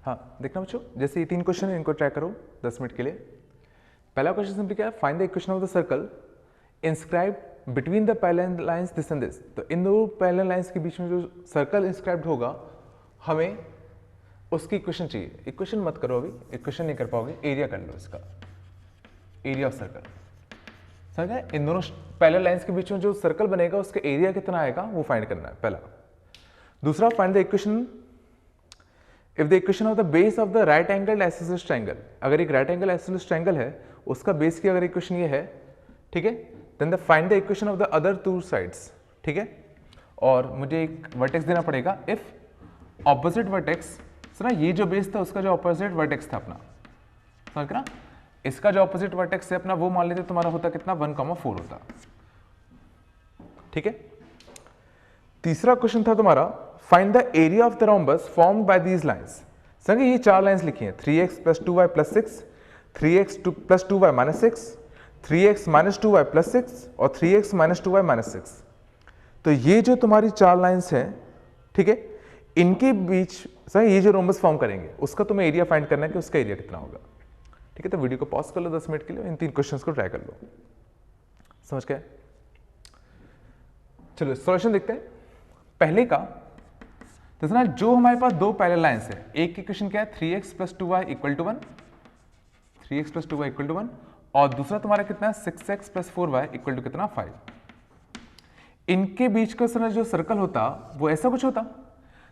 हाँ देखना बच्चों, जैसे ये 3 क्वेश्चन है, इनको ट्राई करो 10 मिनट के लिए। पहला क्वेश्चन सिंपली क्या है, find the equation of the circle inscribed between the parallel lines this and this. तो इन दो पैरेलल लाइंस के बीच में जो सर्कल इंस्क्राइब्ड होगा हमें उसकी इक्वेशन चाहिए। इक्वेशन मत करो अभी, इक्वेशन नहीं कर पाओगे, एरिया कर लो इसका, एरिया ऑफ सर्कल। समझ गए? इन दोनों पैरेलल लाइंस के बीच में जो सर्कल बनेगा उसका एरिया कितना आएगा वो फाइंड करना है पहला। दूसरा, find the equation if the equation of the base of the right angle isosceles triangle. अगर एक राइट एंगल आइसोसेलेस ट्रायंगल है उसका बेस की अगर इक्वेशन ये है, ठीक है, then the find the equation of the other two sides, ठीक है। और मुझे एक वर्टेक्स देना पड़ेगा, इफ ऑपोजिट वर्टेक्स, सुना ये जो बेस था उसका जो ऑपोजिट वर्टेक्स था अपना, समझ ना, इसका जो ऑपोजिट वर्टेक्स है अपना वो मान लेते तुम्हारा होता कितना 1,4 होता, ठीक है। तीसरा क्वेश्चन था तुम्हारा, find the area of the rhombus formed by these lines. समझे ये 4 लाइंस लिखी हैं, 3x + 2y + 6, 3x + 2y - 6, 3x - 2y + 6 और 3x - 2y - 6। तो ये जो तुम्हारी 4 लाइंस हैं, ठीक है, इनके बीच सही ये जो रोम्बस फॉर्म करेंगे उसका तुम्हें एरिया फाइंड करना है कि उसका एरिया कितना होगा, ठीक है। तो वीडियो को पॉज कर लो 10 मिनट के लिए, इन 3 क्वेश्चंस को ट्राई कर लो। समझ गए? चलो सॉल्यूशन देखते हैं। पहले का तो ना, जो हमारे पास दो पैरेलल लाइंस है, एक की इक्वेशन क्या है 3x + 2y = 1, 3x + 2y = 1, और दूसरा तुम्हारा कितना है 6x + 4y = कितना 5। इनके बीच का सर जो सर्कल होता वो ऐसा कुछ होता।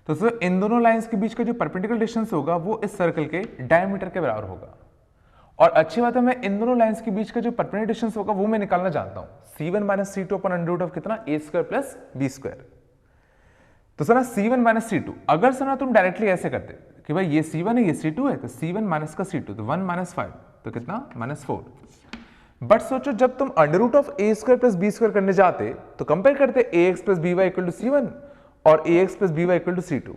तो सर इन दोनों लाइंस के बीच का जो परपेंडिकुलर डिस्टेंस होगा वो इस सर्कल के डायमीटर के बराबर होगा। और अच्छी बात है, मैं इन दोनों लाइंस के बीच का जो परपेंडिकुलर डिस्टेंस होगा वो मैं निकालना जानता हूं, c1 - c2 अपन √ कितना a² + b²। तो सर c1 - c2, अगर सर तुम डायरेक्टली ऐसे करते कि भाई ये c1 है ये c2 है, तो c1 - का c2 तो 1 - 5 तो कितना -4। बट सोचो जब तुम √ a² + b² करने जाते तो कंपेयर करते ax + by = c1 और ax + by = c2।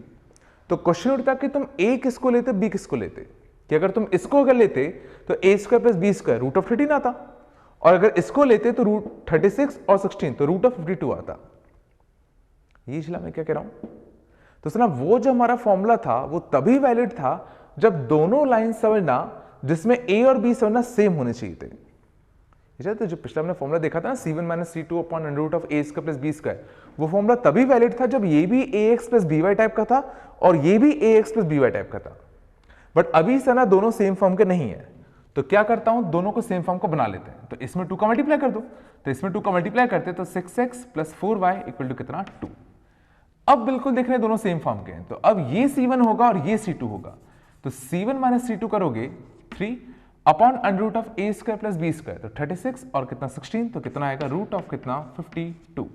तो क्वेश्चन उठता कि तुम a किसको लेते b किसको लेते, कि अगर तुम इसको अगर लेते तो a² + b² √13 आता, और अगर इसको लेते तो √36 और 16 तो √52 आता। ये चला मैं क्या कह रहा हूं। तो सुना, वो जो हमारा फॉर्मूला था वो तभी वैलिड था जब दोनों लाइन समझना जिसमें a और b समझना सेम होने चाहिए थे। तो जो पिछला हमने फॉर्मूला देखा था ना, c1 - c2 √ a² + b², वो फॉर्मूला तभी वैलिड था जब ये भी ax + by टाइप का था और ये भी ax + by टाइप का था। बट अभी सना दोनों सेम फॉर्म के नहीं है, तो क्या करता हूं, दोनों को सेम फॉर्म को बना लेते हैं। तो इसमें 2 का मल्टीप्लाई कर दो, तो इसमें 2 का मल्टीप्लाई करते तो 6x + 4y = कितना 2। अब बिल्कुल देख रहे हैं दोनों सेम फॉर्म के हैं, तो अब ये c1 होगा और ये c2 होगा। तो c1 - c2 करोगे 3 अपॉन √ a² + b², तो 36 और कितना 16 तो कितना आएगा √ कितना 52।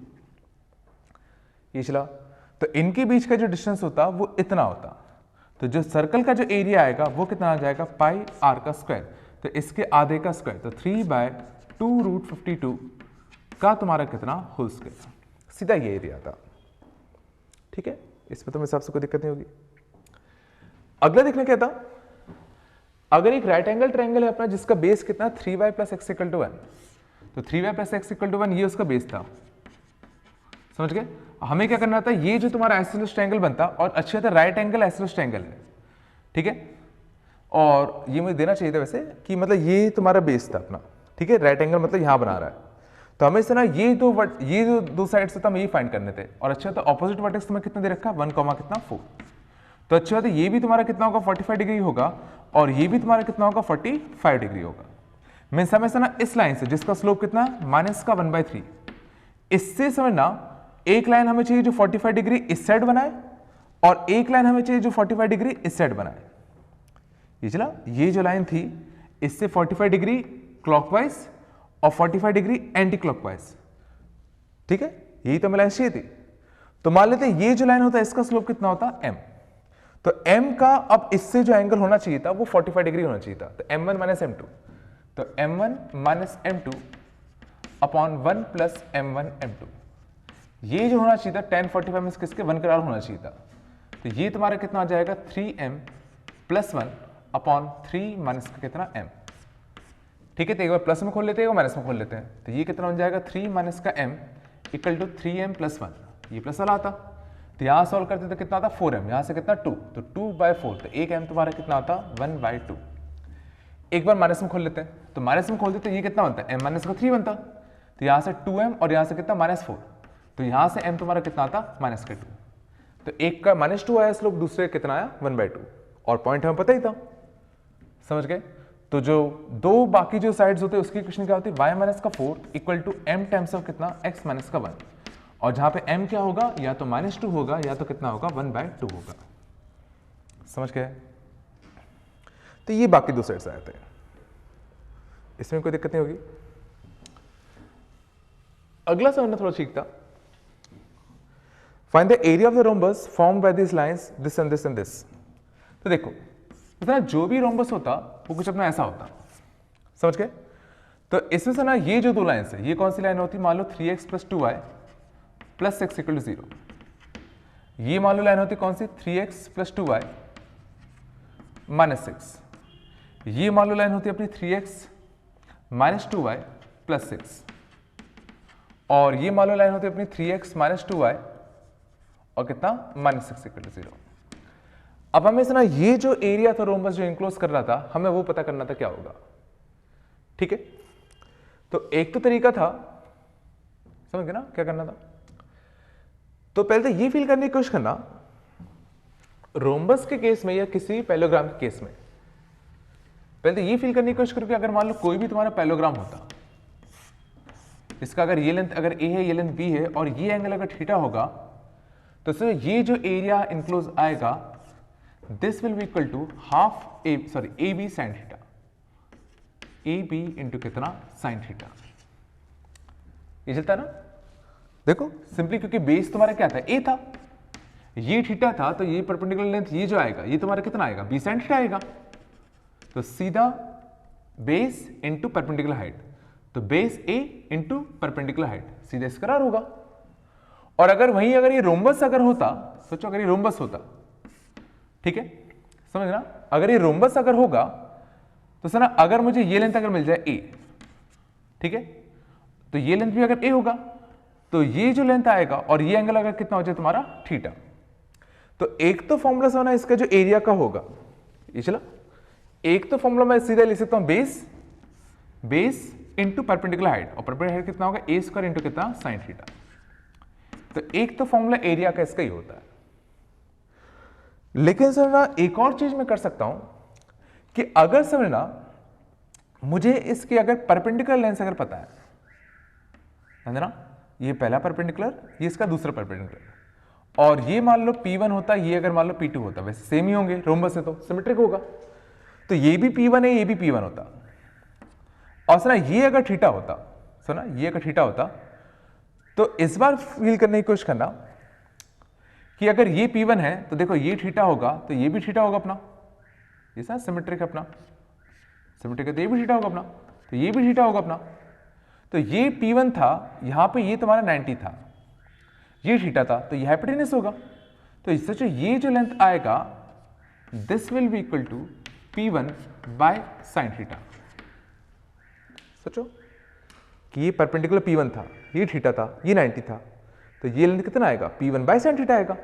ये चला, तो इनके बीच का जो डिस्टेंस होता वो इतना होता। तो जो सर्कल का जो एरिया आएगा वो कितना आ जाएगा πr², तो इसके आधे का स्क्वायर, तो 3/2 √52 का तुम्हारा कितना होल स्क्वायर, सीधा ये एरिया था, ठीक है। इसमें तो मेरे हिसाब से कोई दिक्कत नहीं होगी। अगला देखना क्या था, अगर एक राइट एंगल ट्रायंगल है अपना जिसका बेस कितना 3y + x = 1, तो 3y + x = 1 ये उसका बेस था, समझ गए। हमें क्या करना था, ये जो तुम्हारा आइसोसेलेस ट्रायंगल बनता, और अच्छी बात है राइट एंगल आइसोसेलेस ट्रायंगल है, ठीक है। और ये मुझे देना चाहिए था वैसे कि मतलब ये तुम्हारा बेस था अपना, ठीक है, राइट एंगल मतलब यहां बना रहा है। तो हमें से ना ये जो दो साइड से हमें ये फाइंड करने थे, और अच्छा तो ऑपोजिट वर्टेक्स तुम्हें कितना दे रखा है 1, कितना 4। तो अच्छा बात है, ये भी तुम्हारा कितना होगा 45 डिग्री होगा, और ये भी तुम्हारा कितना होगा 45 डिग्री होगा। मैं समझ ना इस लाइन से जिसका स्लोप कितना -1/3, इससे समझना एक लाइन हमें चाहिए जो 45 डिग्री इस साइड बनाए, और एक लाइन हमें चाहिए जो 45 डिग्री इस साइड बनाए। ये चला, ये जो लाइन थी इससे 45 डिग्री क्लॉकवाइज और 45 डिग्री एंटी क्लॉकवाइज, ठीक है, यही तो हमें लाइन चाहिए थी। तो मान लेते हैं ये जो लाइन होता है इसका स्लोप कितना होता m, तो m का अब इससे जो एंगल होना चाहिए था वो 45 डिग्री होना चाहिए था, तो m1 - m2, तो m1 - m2 upon 1 + m1 m2, ये जो होना चाहिए था tan 45 में किसके 1 के बराबर होना चाहिए था। तो ये तुम्हारा कितना आ जाएगा 3m + 1 अपॉन 3 माइनस का कितना m, ठीक है। तो एक बार प्लस में खोल लेते हैं, एक बार माइनस में खोल लेते हैं, तो ये कितना बन जाएगा 3 - का m = 3m + 1, ये प्लस वाला आता। तो तो यहां सॉल्व करते तो कितना आता 4m, यहां से कितना 2, तो 2/4, तो 1m तुम्हारा कितना आता 1/2। एक बार माइनस में खोल लेते हैं, तो माइनस में खोल देते ये कितना बनता है m माइनस का 3 बनता, तो यहां से 2m और यहां से कितना -4, तो यहां से m तुम्हारा कितना आता -2, तो एक का -2 आया स्लोप, दूसरे कितना आया 1/2, और पॉइंट हमें पता ही था, समझ गए। तो जो दो बाकी जो साइड्स होते हैं उसकी इक्वेशन क्या होती है, y माइनस का 4 equal to m times of कितना x माइनस का 1, और जहां पे m क्या होगा, या तो -2 होगा या तो कितना होगा 1/2 होगा, समझ गए। तो ये बाकी दो साइड्स आए थे, इसमें कोई दिक्कत नहीं होगी। अगला समझना थोड़ा ठीक था, find the area of the rhombus formed by this lines this and this and this. तो देखो इतना जो भी रोम्बस होता वो कुछ अपना ऐसा होता, समझ गए। तो इसमें से ना ये जो दो लाइंस है, ये कौन सी लाइन होती, मान लो 3x + 2y + x = 0, ये मान लो लाइन होती कौन सी 3x + 2y - 6, ये मान लो लाइन होती है अपनी 3x - 2y + 6, और ये मान लो लाइन होती है अपनी 3x - 2y और कितना -6 = 0। अब हमें ना ये जो एरिया था रोम्बस जो इनक्लोज कर रहा था, हमें वो पता करना था क्या होगा, ठीक है। तो एक तो तरीका था, समझ गए ना क्या करना था। तो पहले तो ये फील करने की कोशिश करना, रोम्बस के केस में या किसी पैलोग्राम के केस में, पहले तो ये फील करने की कोशिश करो कि अगर मान लो कोई भी तुम्हारा पैलोग्राम होता, इसका अगर ये लेंथ अगर ए है, ये लेंथ बी है, और ये एंगल अगर थीटा होगा, तो सर ये जो एरिया इनक्लोज आएगा this will be equal to half A B sine theta, A B into कितना साइन थीटा, ये चलता है ना। देखो सिंपली क्योंकि बेस तुम्हारा क्या था, ए था, ये थीटा था, तो ये परपेंडिकुलर लेंथ ये जो आएगा ये तुम्हारा कितना आएगा बी साइन थीटा आएगा, तो सीधा बेस इंटू परपेंडिकुलर हाइट, तो बेस ए इंटू परपेंडिकुलर हाइट, सीधा इसका होगा। और अगर वहीं अगर ये रोम्बस अगर होता, सोचो अगर ये रोम्बस होता, ठीक है, समझना, अगर ये रोम्बस अगर होगा तो सर अगर मुझे ये लेंथ अगर मिल जाए ए, ठीक है, तो ये लेंथ भी अगर ए होगा, तो ये जो लेंथ आएगा और ये एंगल अगर कितना हो जाए तुम्हारा थीटा, तो एक तो फॉर्मूला से होना इसका जो एरिया का होगा, ये चला, एक तो फॉर्मूला मैं सीधा लिख सकता हूं बेस इंटू परपेंडिकुलर हाइट, और परपेंडिकुलर हाइट कितना होगा a² इंटू कितना साइन थीटा। तो एक तो फॉर्मूला एरिया का इसका ही होता है। लेकिन सर ना एक और चीज मैं कर सकता हूं कि अगर सर ना मुझे इसकी अगर परपेंडिकुलर लेंस अगर पता है ना, ये पहला परपेंडिकुलर, ये इसका दूसरा परपेंडिकुलर, और ये मान लो P1 होता, ये अगर मान लो P2 होता, वैसे सेम ही होंगे, रोम्बस है तो सिमेट्रिक होगा, तो ये भी P1 है, ये भी P1 होता, और सुना ये अगर थीटा होता, सुना ये अगर थीटा होता, तो इस बार फील करने की कोशिश करना कि अगर ये P1 है तो देखो ये थीटा होगा, तो ये भी थीटा होगा अपना, ये सर सिमेट्रिक है अपना, सिमेट्रिक है तो ये भी थीटा होगा अपना, तो ये भी थीटा होगा अपना, तो ये P1 था, यहां पे ये तुम्हारा 90 था, ये थीटा था, तो ये हाइपोटेन्यूस होगा, तो इससे जो ये जो लेंथ आएगा this will be equal to P1/sin theta. सोचो कि ये परपेंडिकुलर P1 था, ये थीटा था, ये 90 था, तो ये लेंथ कितना आएगा P1/sin थीटा आएगा,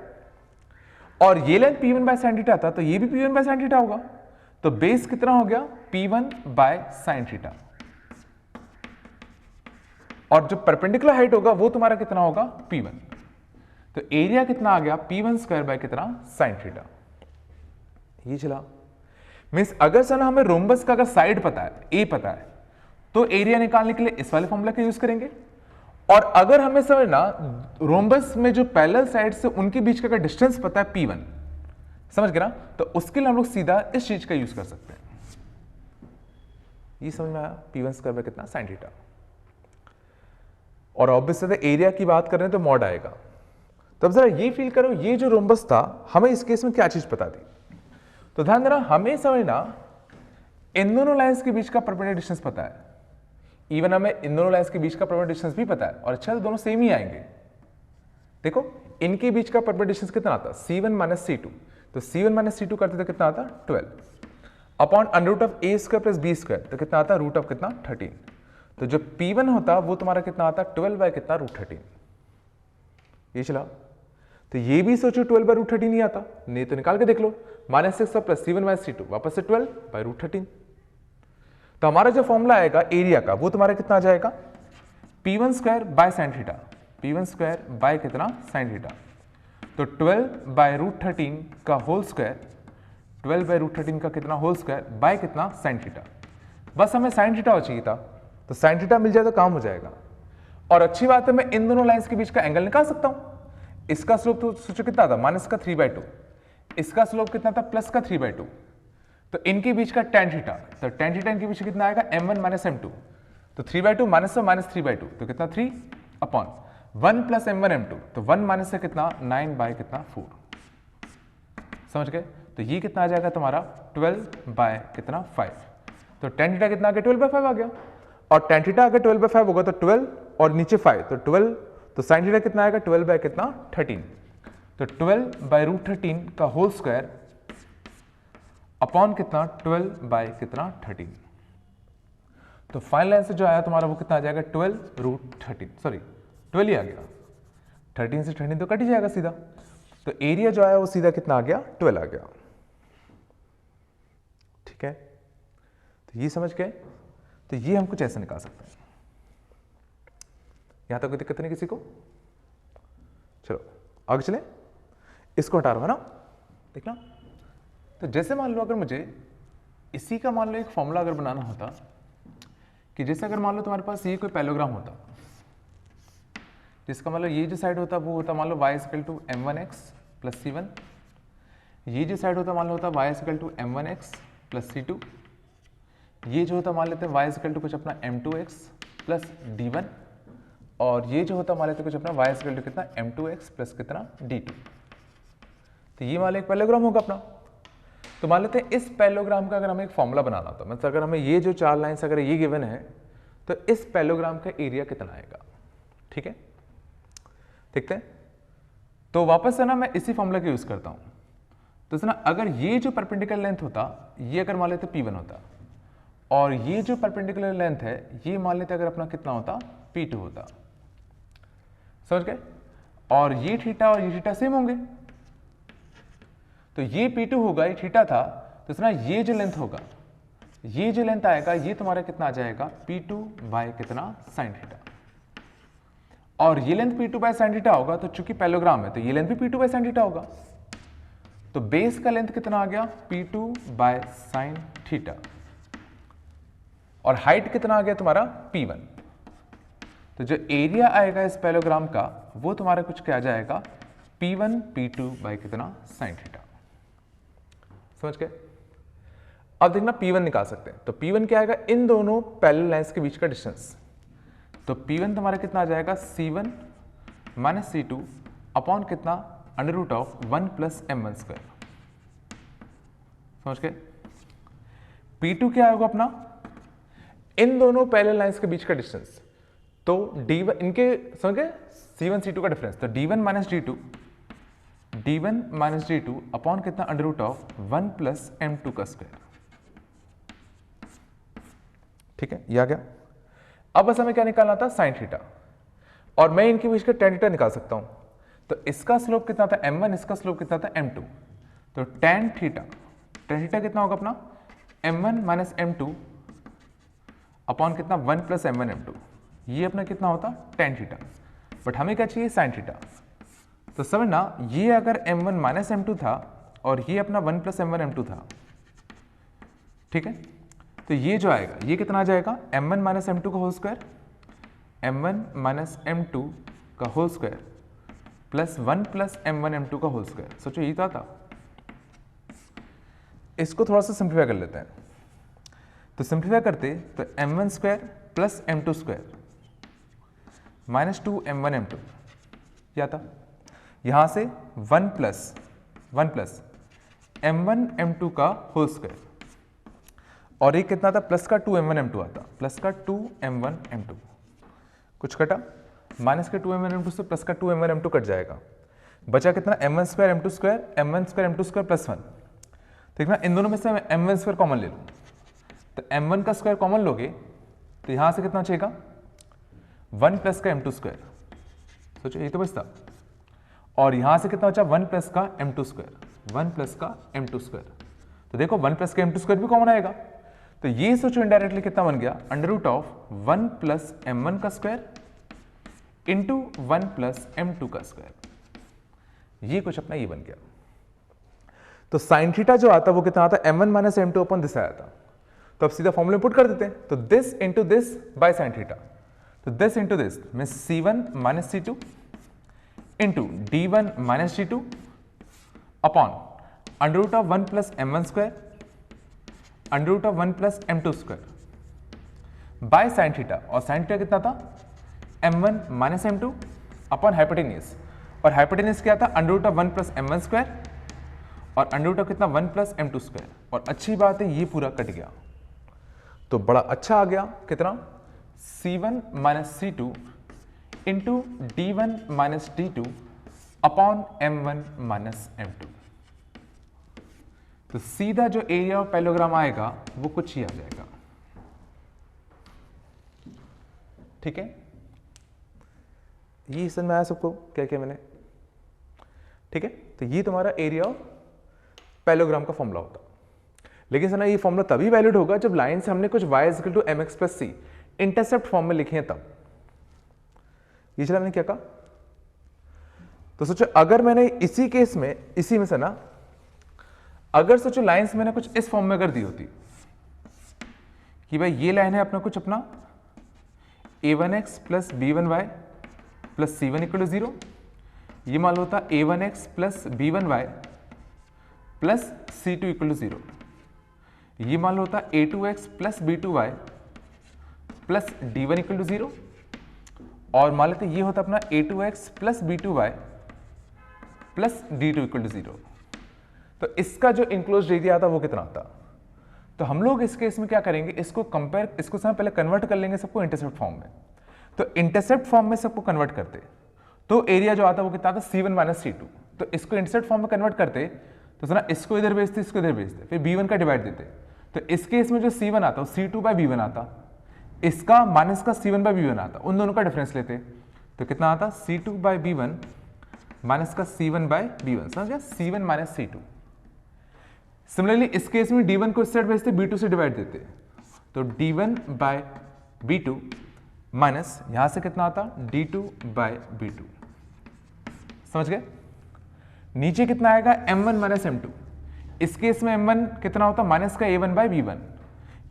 और ये लेंथ P1/sin थीटा था, तो ये भी P1/sin थीटा होगा, तो बेस कितना हो गया P1/sin थीटा, और जो परपेंडिकुलर हाइट होगा वो तुम्हारा कितना होगा P1, तो एरिया कितना आ गया P1² कितना sin थीटा। ये चला मीन्स अगर सर हमें रोम्बस का अगर साइड पता है, ए पता है, तो एरिया निकालने के लिए इस वाले फॉर्मूला का यूज करेंगे, और अगर हमें समझना रोम्बस में जो पैरेलल साइड से उनके बीच का अगर डिस्टेंस पता है P1, समझ गए ना, तो उसके लिए हम लोग सीधा इस चीज का यूज कर सकते हैं। ये समझ में आया P1² कितना sin थीटा, और ऑब्वियसली एरिया की बात कर रहे हैं तो मॉड आएगा। तब जरा ये फील करो ये जो रोम्बस था हमें इस केस में क्या चीज पता थी, तो ध्यान देना हमें समझना इन दोनों लाइंस के बीच का परपेंडिकुलर डिस्टेंस पता है, इवन हमें इन दोनों लाइंस के बीच का परपेंडिकुलर डिस्टेंस भी पता है, और अच्छा तो दोनों सेम ही आएंगे। देखो इनके बीच का परपेंडिकुलर डिस्टेंस कितना आता C1 - C2, तो C1 - C2 करते तो कितना आता 12 अपॉन √(a² + b²), तो कितना आता √ कितना 13, तो जो P1 होता वो तुम्हारा कितना आता 12 बाय कितना √13। ये चला, तो ये भी सोचो 12/√13 ही आता, नहीं तो निकाल के देख लो, -6 और प्लस C1 - C2 वापस से 12/√13। तो हमारा जो फॉर्मूला आएगा एरिया का वो तुम्हारा कितना आ जाएगा, P1² by sine theta, P1² by कितना साइन थीटा, तो 12/√13 का होल स्क्वायर, 12/√13 का कितना होल स्क्वायर बाय कितना साइन थीटा। बस हमें साइन थीटा हो चाहिए था, तो साइन थीटा मिल जाए तो काम हो जाएगा। और अच्छी बात है, मैं इन दोनों लाइंस के बीच का एंगल निकाल सकता हूं। इसका स्लोप तो सोचो कितना था, -3/2, इसका स्लोप कितना था, +3/2, तो इनके बीच का tan थीटा, तो tan थीटा इनके बीच कितना आएगा, m1 - m2, तो 3/2 -3/2 तो कितना 3/1 + m1 m2, तो 1 माइनस से कितना 9/4, समझ गए। तो ये कितना आ जाएगा तुम्हारा 12/5, तो tan थीटा कितना आ गया 12/5 आ गया, और tan थीटा अगर 12/5 होगा तो 12 और नीचे 5 तो 12, तो sin थीटा कितना आएगा 12/13, तो 12/√13 का होल स्क्वायर अपॉन कितना 12/13, तो फाइनल आंसर जो आया तुम्हारा वो कितना आ जाएगा 12√13, सॉरी 12 ही आ गया, 13 से 13 तो कट ही जाएगा सीधा, तो एरिया जो आया वो सीधा कितना आ गया 12 आ गया। ठीक है, तो ये समझ गए, तो ये हम कुछ ऐसे निकाल सकते हैं। यहां तक कोई दिक्कत नहीं किसी को, चलो आगे चले, इसको हटा रहा है ना, देखना। तो जैसे मान लो अगर मुझे इसी का मान लो एक फॉर्मूला अगर बनाना होता, कि जैसे अगर मान लो तुम्हारे पास ये कोई पैलोग्राम होता, जिसका मतलब ये जो साइड होता वो होता मान लो y = m1x + c1, ये जो साइड होता मान लो होता y = m1x + c2, ये जो होता मान लेते हैं y = कुछ अपना m2x + d1, और ये जो होता मान लेते कुछ अपना y = कितना m2x + कितना d2, तो ये मान लो एक पैलोग्राम होगा अपना। तो मान लेते हैं इस पैलोग्राम का अगर हमें एक फॉर्मूला बनाना था, मतलब अगर हमें ये जो 4 लाइंस अगर ये गिवन है तो इस पैलोग्राम का एरिया कितना आएगा। ठीक है, देखते हैं। तो वापस से ना मैं इसी फॉर्मूला का यूज करता हूं, तो ना अगर ये जो परपेंडिकुलर लेंथ होता, ये अगर मान लेते P1 होता, और ये जो परपेंडिकुलर लेंथ है ये मान लेते अगर अपना कितना होता P2 होता, समझ गए, और ये थीटा और ये थीटा सेम होंगे, तो ये P2 होगा, ये थीटा था, तो सुना ये जो लेंथ होगा, ये जो लेंथ आएगा ये तुम्हारा कितना आ जाएगा P2 बाय कितना साइन थीटा, और ये length P2 bye sine theta होगा, तो चूंकि पैलोग्राम है तो ये लेंथ भी P2 बाय साइन थीटा होगा, तो बेस का लेंथ कितना आ गया P2 बाय साइन थीटा, और हाइट कितना आ गया तुम्हारा P1, तो जो एरिया आएगा इस पैलोग्राम का वो तुम्हारा कुछ क्या आ जाएगा P1 P2 बाय कितना साइन थीटा, समझ गए। अब देखना P1 निकाल सकते हैं, तो P1 क्या आएगा, इन दोनों पैरेलल लाइंस के बीच का डिस्टेंस, तो P1 तुम्हारा कितना आ जाएगा C1 - C2 अपॉन कितना √1 + m1², समझ गए। P2 क्या आएगा अपना, इन दोनों पैरेलल लाइंस के बीच का डिस्टेंस, तो D1 इनके समझ गए C1 C2 का डिफरेंस, तो D1 - D2 अपॉन कितना √1 + m2², ठीक है, ये आ गया। अब बस हमें क्या निकालना था साइन थीटा, और मैं इनके बीच का tan थीटा निकाल सकता हूं, तो इसका स्लोप कितना था m1, इसका स्लोप कितना था m2, तो tan थीटा कितना होगा अपना m1 - m2 अपॉन कितना 1 + m1 m2, ये अपना कितना होता tan थीटा, बट हमें क्या चाहिए साइन थीटा, तो समझना ये अगर m1 - m2 था और ये अपना 1 + m1 m2 था, ठीक है, तो ये जो आएगा ये कितना आ जाएगा m1 - m2 का होल स्क्वायर, m1 - m2 का whole square plus 1 + m1 m2 का होल स्क्वायर, सोचो ये था। इसको थोड़ा सा सिंप्लीफाई कर लेते हैं, तो सिंप्लीफाई करते तो m1² + m2² -2 m1 m2 क्या था, यहां से 1 + m1 m2 का होल स्क्वायर, और ये कितना था प्लस का 2 m1 m2 आता, प्लस का 2 m1 m2, कुछ कटा, माइनस के 2 m1 m2 से प्लस का 2 m1 m2 कट जाएगा, बचा कितना m1² m2² +1, देखना इन दोनों में से मैं m1² कॉमन ले लूँ, तो m1 का स्क्वायर कॉमन लोगे तो यहां से कितना बचेगा 1 + का m2², सोचो ये तो बचता, और यहां से कितना बचा 1 प्लस का m2 स्क्वायर, 1 प्लस का m2 स्क्वायर। तो देखो 1 प्लस का m2 स्क्वायर भी कॉमन आएगा, तो ये सोचो इनडायरेक्टली कितना बन गया, under root of 1 plus m1 का स्क्वायर इंटू 1 प्लस m2 का स्क्वायर। ये कुछ अपना ये बन गया। तो साइन थीटा जो आता वो कितना आता, m1 minus m2 upon this आया था। तो अब सीधा फॉर्मूला पुट कर देते हैं, तो this into this by sine theta, तो दिस इंटू दिस में c1 minus c2 into d1 minus d2 upon under root of 1 plus m1 square under root of 1 plus m2 square by sine theta, और sine theta कितना था m1 minus m2 upon hypotenuse, और hypotenuse क्या था under root of 1 plus m1 square और under root of कितना 1 plus m2 square. और अच्छी बात है ये पूरा कट गया, तो बड़ा अच्छा आ गया कितना c1 minus c2 into d1 minus d2 upon m1 minus m2। तो सीधा जो एरिया ऑफ पैरेललोग्राम आएगा वो कुछ ही आ जाएगा। ठीक है, ये समझ में आया सबको क्या क्या मैंने? ठीक है, तो ये तुम्हारा एरिया ऑफ पैरेललोग्राम का फॉर्मूला होता। लेकिन सर ना ये फॉर्मूला तभी वैलिड होगा जब लाइन से हमने कुछ y equal to mx plus C intercept form में लिखे हैं तब। ये चला मैंने क्या कहा, तो सोचो अगर मैंने इसी केस में इसी में से ना अगर सोचो लाइंस मैंने कुछ इस फॉर्म में अगर दी होती कि भाई ये लाइन है अपना कुछ अपना a1x plus b1y plus c1 equal to 0, ये मान लो होता a1x plus b1y plus c2 equal to 0, ये मान लो होता a2x plus b2y plus d1 equal to 0, और मान लेते ये होता अपना a2x plus b2y plus d2 equal to 0। तो इसका जो इनक्लोज्ड एरिया आता वो कितना आता? तो हम लोग इस केस में क्या करेंगे, इसको कंपेयर, इसको समय पहले कन्वर्ट कर लेंगे सबको इंटरसेप्ट फॉर्म में। तो इंटरसेप्ट फॉर्म में सबको कन्वर्ट करते तो एरिया जो आता वो कितना आता c1 माइनस c2। तो इसको इंटरसेप्ट फॉर्म में कन्वर्ट करते तो सुना इसको इधर भेजते इसको इधर भेजते, फिर b1 का डिवाइड देते। तो इस केस में जो c1 आता वो c2 बाय b1 आता, इसका माइनस का c1 बाय b1 आता, उन दोनों का डिफरेंस लेते तो कितना आता c2 बाय b1 माइनस का c1 बाय b1, समझ गया, c1 माइनस c2। सिमिलरली इस केस में d1 को इस साइड भेजते b2 से डिवाइड देते, तो d1 बाय b2 माइनस यहां से कितना आता d2 बाय b2, समझ गए। नीचे कितना आएगा m1 माइनस m2, इस केस में m1 कितना होता माइनस का a1 बाय b1,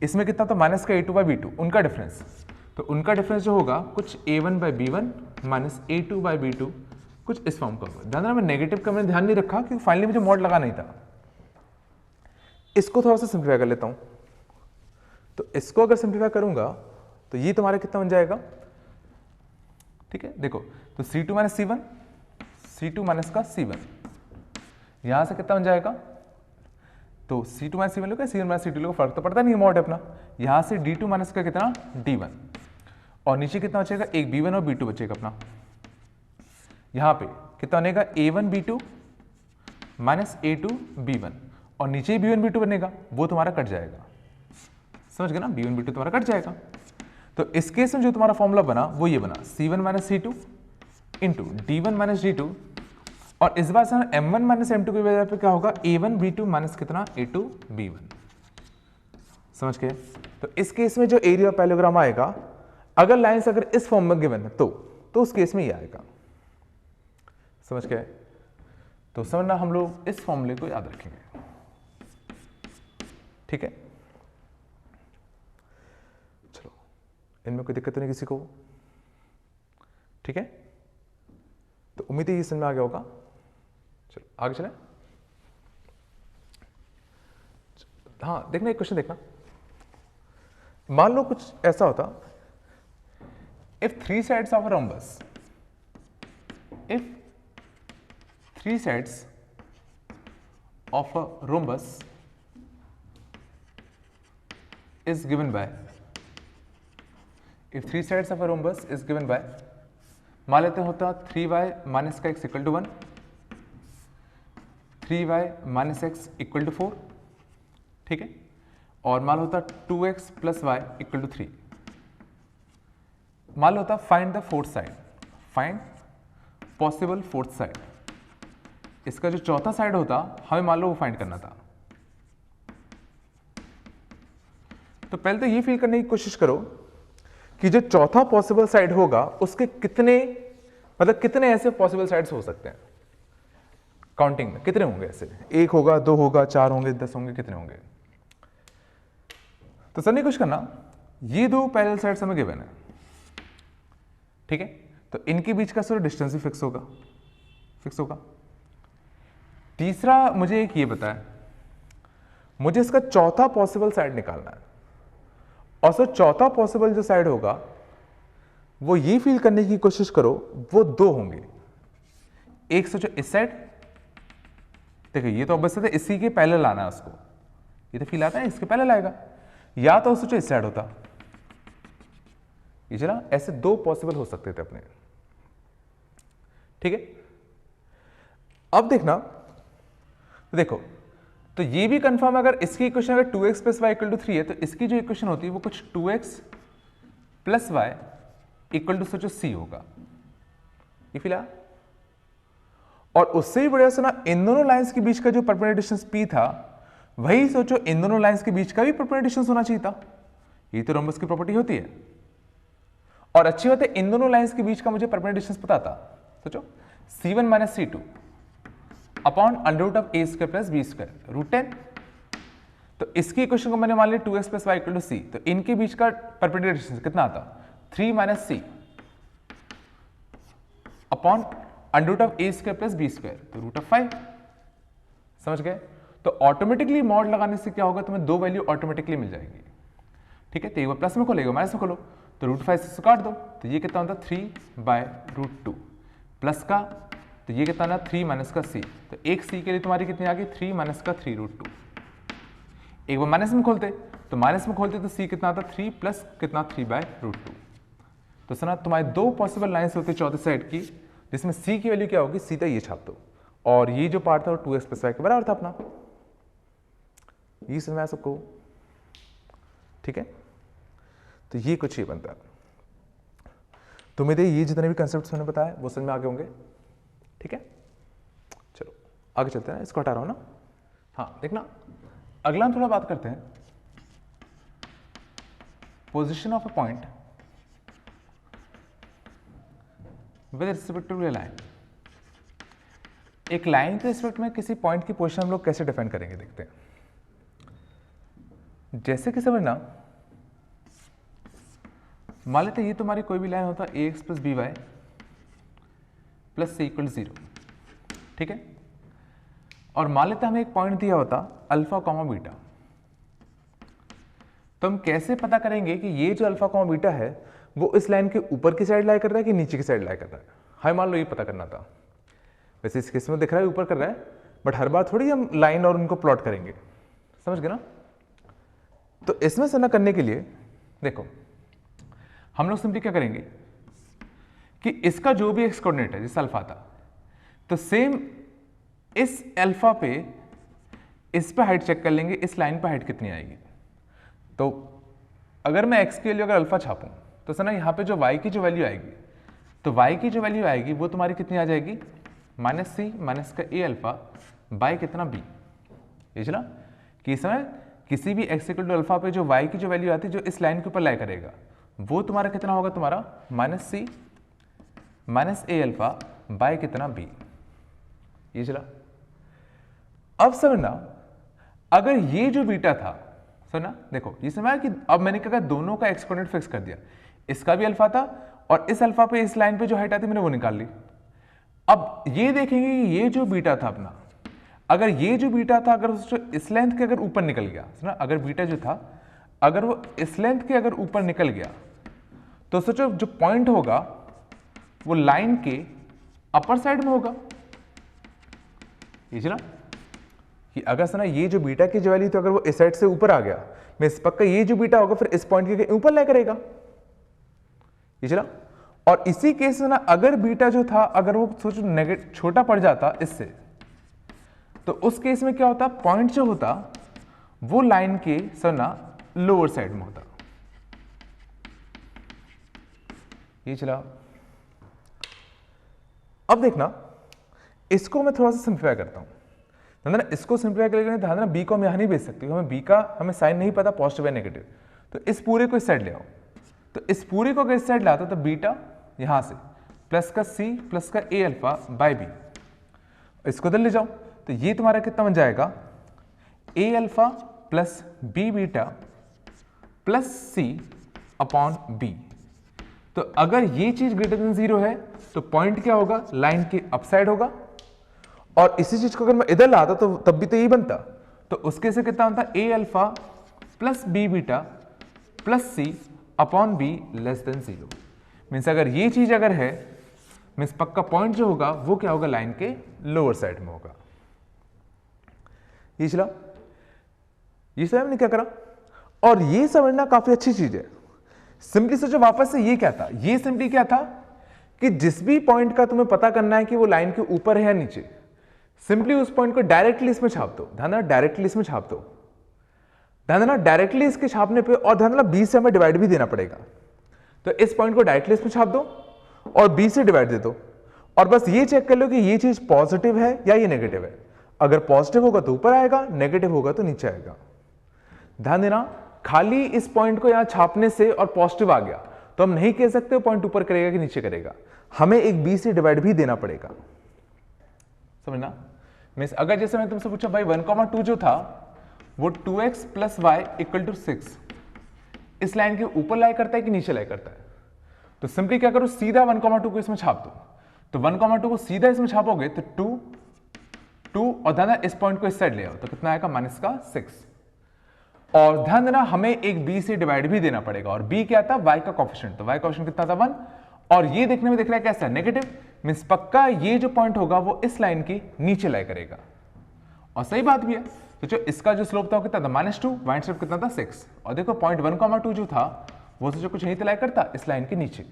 इसमें कितना होता माइनस का a2 बाय b2, उनका डिफरेंस। तो उनका डिफरेंस जो होगा कुछ a1 bye b1 minus a2 bye b2, कुछ इस फॉर्म का होगा। ध्यान देना मैं नेगेटिव का मैंने ध्यान नहीं रखा क्योंकि फाइनली मुझे मॉड लगा नहीं था। इसको थोड़ा सा सिंप्लीफाई कर लेता हूं, तो इसको अगर सिंप्लीफाई करूंगा तो ये तुम्हारा कितना बन जाएगा, ठीक है देखो, तो c2 minus c1, c2 minus का c1, यहां से कितना बन जाएगा, तो c2 माइनस c1 लोगे, c1 माइनस c2 लोगे, फर्क तो पड़ता नहीं है मॉड अपना। यहां से d2 माइनस का कितना d1, और नीचे कितना बचेगा एक b1 और b2 बचेगा अपना। यहां पे कितना बनेगा a1 b2 minus a2 b1, और नीचे ही b1 b2 बनेगा, वो तुम्हारा कट जाएगा, समझ गए ना, b1 b2 तुम्हारा कट जाएगा। तो इस केस में जो तुम्हारा फॉर्मूला बना वो ये बना c1 minus c2 into d1 minus d2, और इस बार से m1 माइनस m2 की वजह पे क्या होगा a1 b2 माइनस कितना a2 b1, समझ गए। तो इस केस में जो एरिया ऑफ पैरेललोग्राम आएगा, अगर लाइंस अगर इस फॉर्म में गिवन है तो उस केस में ये आएगा, समझ गए। तो समझना हम लोग इस फॉर्मूले को याद रखेंगे, ठीक है। चलो इनमें कोई दिक्कत तो नहीं किसी को, ठीक है। तो उम्मीद है ये समझ में आ गया होगा। चलो आगे चलें। हाँ देखना एक क्वेश्चन देखना, मान लो कुछ ऐसा होता, if three sides of a rhombus, if three sides of a rhombus is given by, if three sides of a rhombus is given by, मान लेते होता 3y माइनस का x equal to 1, 3y minus x equal to 4, ठीक है, और मान होता 2x plus y equal to 3। मान लो होता find the fourth side, find possible fourth side, इसका जो चौथा साइड होता हमें मान लो वो फाइंड करना था। तो पहले तो ये फील करने की कोशिश करो कि जो चौथा पॉसिबल साइड होगा उसके कितने, मतलब कितने ऐसे पॉसिबल साइड्स हो सकते हैं काउंटिंग में, कितने होंगे ऐसे? 1 होगा, 2 होगा, 4 होंगे, 10 होंगे, कितने होंगे? तो सर ने कुछ करना, ये 2 पैरेलल साइड्स हमें गिवन है, ठीक है, तो इनके बीच का सर डिस्टेंस भी फिक्स होगा। तीसरा मुझे एक ये बताया, मुझे इसका चौथा पॉसिबल साइड निकालना है, और सर चौथा पॉसिबल जो साइड होगा वो ये फील करने की कोशिश करो वो 2 होंगे। एक सोचो इस साइड, देखो ये तो ऑब्वियस है इसी के पैरेलल आना है उसको, ये तो फील आता है इसके पैरेलल आएगा, या तो सोचो इस साइड होता, ये चला, ऐसे 2 पॉसिबल हो सकते थे अपने, ठीक है। अब देखना, देखो तो ये भी कंफर्म है, अगर इसकी इक्वेशन अगर 2x plus y equal to 3 है तो इसकी जो इक्वेशन होती है वो कुछ 2x plus y equal to सोचो c होगा, ये फिलहाल। और उससे भी बढ़िया सुना, इन दोनों लाइंस के बीच का जो परपेंडिकुलर डिस्टेंस p था वही सोचो इन दोनों लाइंस के बीच का भी परपेंडिकुलर डिस्टेंस होना चाहिए था, ये तो रोम्बस की प्रॉपर्टी होती है। और अच्छी बात है इन दोनों लाइंस के बीच का मुझे परपेंडिकुलर डिस्टेंस पता था, सोचो c1 minus c2 upon under root of a square plus b square root 10। तो इसकी इक्वेशन को मैंने मान लिया 2x plus y equal to c, तो इनके बीच का परपेंडिकुलर डिस्टेंस कितना आता? 3 minus c upon under root of a square plus b square, तो रूट ऑफ 5। समझ गए? तो ऑटोमेटिकली मॉड लगाने से क्या होगा, तुम्हें 2 वैल्यू ऑटोमेटिकली मिल जाएगी, ठीक है। तो एक बार प्लस में खोलेगा, माइनस में खोलो, तो रूट 5 से काट दो, तो ये कितना होता है 3 बाय रूट 2 प्लस का, तो ये कितना ना 3 माइनस का c, तो एक c के लिए तुम्हारी कितनी आ गई 3 माइनस का 3 रूट 2। एक बार माइनस में खोलते, तो माइनस में खोलते तो c कितना आता 3 प्लस कितना 3 बाय रूट 2। तो सुना तुम्हारे 2 पॉसिबल लाइंस होते चौथे साइड की, जिसमें c की वैल्यू क्या होगी, सीधा ये छाप दो, और ये जो पार्ट था वो 2x प्लस वाई के बराबर था अपना, ये समझ में आया सबको, ठीक है। तो ये कुछ ये बनता है। तो उम्मीद है ये जितने भी कंसेप्ट मैंने बताया वो समझ में आगे होंगे, ठीक है। चलो आगे चलते हैं, इसको हटा रहा हूं ना। हाँ देखना, अगला हम थोड़ा बात करते हैं position of a point with respect to a line. एक लाइन के रिस्पेक्ट में किसी पॉइंट की पोजीशन हम लोग कैसे डिफाइन करेंगे, देखते हैं। जैसे कि समझना, मान लेते ये तुम्हारी कोई भी लाइन होता ax plus B y plus सी इक्वल 0, ठीक है। और मान लेते हमें एक पॉइंट दिया होता अल्फा कॉमा बीटा, तो हम कैसे पता करेंगे कि ये जो अल्फा कॉमा बीटा है वो इस लाइन के ऊपर की साइड लाई कर रहा है कि नीचे की साइड लाई कर रहा है, हमें मान लो ये पता करना था। वैसे इस केस में दिख रहा है ऊपर कर रहा है, बट हर बार थोड़ी हम लाइन और उनको प्लॉट करेंगे, समझ गए ना। तो इसमें से ना करने के लिए देखो हम लोग सिंपली क्या करेंगे कि इसका जो भी एक्स कोऑर्डिनेट है जैसे अल्फा था, तो सेम इस अल्फा पे इस पे हाइट चेक कर लेंगे, इस लाइन पे हाइट कितनी आएगी। तो अगर मैं एक्स के लिए अगर अल्फा छापूं तो सर ना यहाँ पे जो वाई की जो वैल्यू आएगी, तो वाई की जो वैल्यू आएगी वो तुम्हारी कितनी आ जाएगी, माइनस सी माइनस का ए अल्फा बाई कितना बी। ये चला कि इस समय किसी भी एक्स इक्वल टू अल्फा पे जो वाई की जो वैल्यू आती है जो इस लाइन के ऊपर लाई करेगा वो तुम्हारा कितना होगा, तुम्हारा minus C minus A alpha by कितना बी। ये चला। अब समझना, अगर ये जो बीटा था, समझना देखो ये समझा कि अब मैंने क्या कहा, दोनों का एक्स कोऑर्डिनेट फिक्स कर दिया, इसका भी अल्फा था और इस अल्फा पे इस लाइन पे जो हाइट आती मैंने वो निकाल ली। अब ये देखेंगे कि ये जो बीटा था अपना, अगर ये जो बीटा था अगर इस लेंथ के अगर ऊपर निकल गया, समझना अगर बीटा जो था अगर वो इस लेंथ के अगर ऊपर निकल गया तो सोचो जो पॉइंट होगा वो लाइन के अपर साइड में होगा। ये चला कि अगर सुना ये जो बीटा की जो वैल्यू तो अगर वो इस साइड से ऊपर आ गया, मैं इस पक्का ये जो बीटा होगा फिर इस पॉइंट के ऊपर लाई करेगा। ये चला। और इसी केस में ना अगर बीटा जो था अगर वो सोचो नेगेटिव छोटा पड़ जाता इससे, तो उस केस में क्या होता, पॉइंट जो होता वो लाइन के सरना लोअर साइड में होता। ये चला। अब देखना इसको मैं थोड़ा सा सिंप्लीफाई करता हूँ, ध्यान देना इसको सिंप्लीफाई करके ध्यान देना बी को हम यहाँ नहीं भेज सकते, हमें बी का हमें साइन नहीं पता पॉजिटिव है नेगेटिव, तो इस पूरे को इस साइड ले आओ, तो इस पूरे को अगर इस साइड लाता तो बीटा यहाँ से प्लस का सी प्लस का ए अल्फा बाय बी, इसको इधर ले जाओ तो ये तुम्हारा कितना बन जाएगा a alpha plus B beta plus c upon b. तो अगर ये चीज ग्रेटर देन 0 है तो पॉइंट क्या होगा, लाइन के अपसाइड होगा, और इसी चीज को अगर मैं इधर लाता तो तब भी तो यही बनता, तो उसके से कितना बनता a alpha plus B beta plus c upon b less than 0। Means अगर ये चीज अगर है मीन्स पक्का पॉइंट जो होगा वो क्या होगा, लाइन के लोअर साइड में होगा। ये चला, ये सब हमने क्या करा, और ये समझना काफी अच्छी चीज है। सिंपली सोचो वापस से, ये क्या था, ये सिंपली क्या था कि जिस भी पॉइंट का तुम्हें पता करना है कि वो लाइन के ऊपर है या नीचे, सिंपली उस पॉइंट को डायरेक्टली इसमें छाप दो, ध्यान देना डायरेक्टली इसमें छाप दो, ध्यान देना डायरेक्टली इसके छापने पे, और ध्यान देना बी से हमें डिवाइड भी देना पड़ेगा, तो इस पॉइंट को डायरेक्टली इसमें छाप दो और बी से डिवाइड दे दो, और बस ये चेक कर लो कि ये चीज पॉजिटिव है या ये नेगेटिव है। अगर पॉजिटिव होगा तो ऊपर आएगा, नेगेटिव होगा तो नीचे आएगा। ध्यान देना खाली इस पॉइंट को यहां छापने से और पॉजिटिव आ गया तो हम नहीं कह सकते पॉइंट ऊपर करेगा कि नीचे करेगा, हमें एक बी से डिवाइड भी देना पड़ेगा, समझना। मीन्स अगर जैसे मैं तुमसे पूछा भाई 1,2 जो था वो 2x plus y equal to 6 इस लाइन के ऊपर लाई करता है कि नीचे लाई करता है, तो सिंपली क्या करो, सीधा 1,2 को इसमें छाप दो, तो 1,2 को सीधा इसमें छापोगे तो 2 और ध्यान देना इस पॉइंट को इस साइड ले आओ तो कितना आएगा -6, और ध्यान देना हमें एक b से डिवाइड भी देना पड़ेगा, और b क्या था, y का कोएफिशिएंट, तो y कोएफिशिएंट कितना था 1, और ये देखने में दिख रहा है कैसा नेगेटिव, मींस पक्का ये जो पॉइंट होगा वो इस लाइन की नीचे लाई करेगा, और सही बात भी है। तो जो इसका जो स्लोप था वो कितना था -2, y स्लोप कितना था 6, और देखो पॉइंट 1,2 जो था वो जो कुछ नहीं तो लाई करता इस लाइन के नीचे,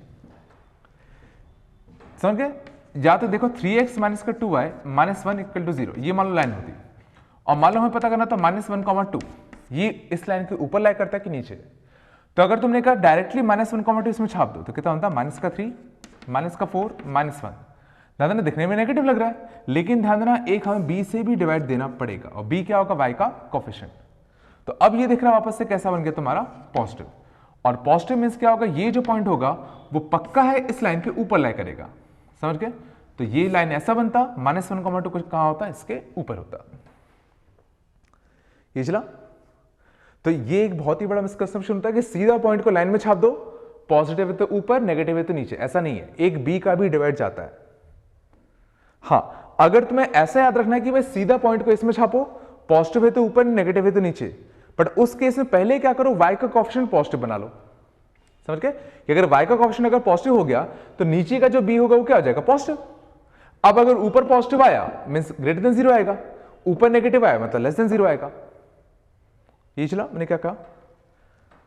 समझ गए। या तो देखो 3x माइनस का 2y -1 इक्वल टू 0, ये मान लो लाइन होती, और मान लो हमें पता करना था -1,2 ये इस लाइन के ऊपर लाई करता है कि नीचे, तो अगर तुमने कहा डायरेक्टली -1,2 इसमें छाप दो तो कितना होता है -3 -4 -1, ध्यान देना दिखने में नेगेटिव लग रहा है, लेकिन ध्यान देना एक हमें b से भी डिवाइड देना पड़ेगा, और b क्या होगा, y का कोएफिशिएंट। तो अब ये दिख रहा है वापस से कैसा बन गया तुम्हारा पॉजिटिव, और पॉजिटिव मींस क्या होगा, ये जो पॉइंट होगा वो पक्का है इस लाइन के ऊपर लाई करेगा, समझ गए। तो ये लाइन ऐसा बनता -1,2 कुछ कहां होता, इसके ऊपर होता। ये चला, तो ये एक बहुत ही बड़ा मिसकंसेप्शन होता है कि सीधा पॉइंट को लाइन में छाप दो, पॉजिटिव है तो ऊपर, नेगेटिव है तो नीचे, ऐसा नहीं है, एक बी का भी डिवाइड जाता है। हाँ, अगर तुम्हें ऐसा याद रखना है कि भाई सीधा पॉइंट को इसमें छापो, पॉजिटिव है तो ऊपर, नेगेटिव है तो नीचे, बट उस केस में पहले क्या करो, y का कोएफिशिएंट पॉजिटिव बना लो, समझ गए कि अगर y का कोएफिशिएंट अगर पॉजिटिव हो गया तो नीचे का जो b होगा वो क्या हो जाएगा, पॉजिटिव। अब अगर ऊपर पॉजिटिव आया मींस ग्रेटर देन 0 आएगा, ऊपर नेगेटिव आया मतलब लेस देन 0 आएगा। ये चला, मैंने क्या कहा,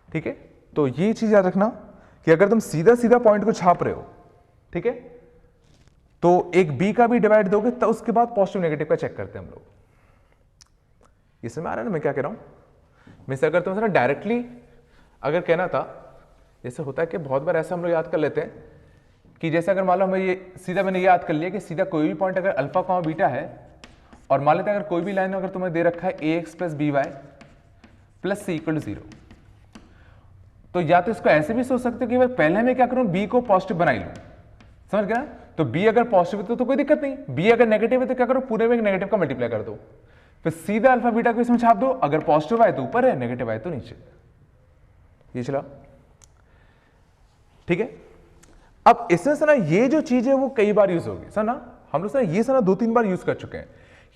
ठीक है। तो ये चीज याद रखना कि अगर तुम सीधा सीधा पॉइंट को छाप रहे हो, ठीक है, तो एक बी का भी डिवाइड दोगे तो उसके बाद पॉजिटिव नेगेटिव का चेक करते हैं हम लोग। ये समझ आ रहा है ना मैं क्या कह रहा हूं। मींस अगर तुम डायरेक्टली अगर कहना था, जैसे होता है कि बहुत बार ऐसा हम लोग याद कर लेते हैं कि जैसे अगर मान लो हमें ये सीधा मैंने याद कर लिया कि सीधा कोई भी पॉइंट अगर अल्फा कॉमा बीटा है, और मान लेते हैं अगर कोई भी लाइन अगर तुम्हें दे रखा है ax plus B y plus C equal to 0, तो या तो इसको ऐसे भी सोच सकते हो कि भाई पहले मैं क्या करूं, b को पॉजिटिव बनाई लूं, समझ गया। तो b अगर पॉजिटिव है तो कोई दिक्कत नहीं, b अगर नेगेटिव है तो क्या करो, पूरे में एक नेगेटिव का मल्टीप्लाई कर दो, फिर सीधा अल्फा बीटा को इसमें छाप दो, अगर पॉजिटिव आए तो ऊपर है, नेगेटिव आए तो नीचे। ये चला, ठीक है। अब इसमें से ना ये जो चीज है वो कई बार यूज होगी, सर ना हम लोग ये सर 2-3 बार यूज कर चुके हैं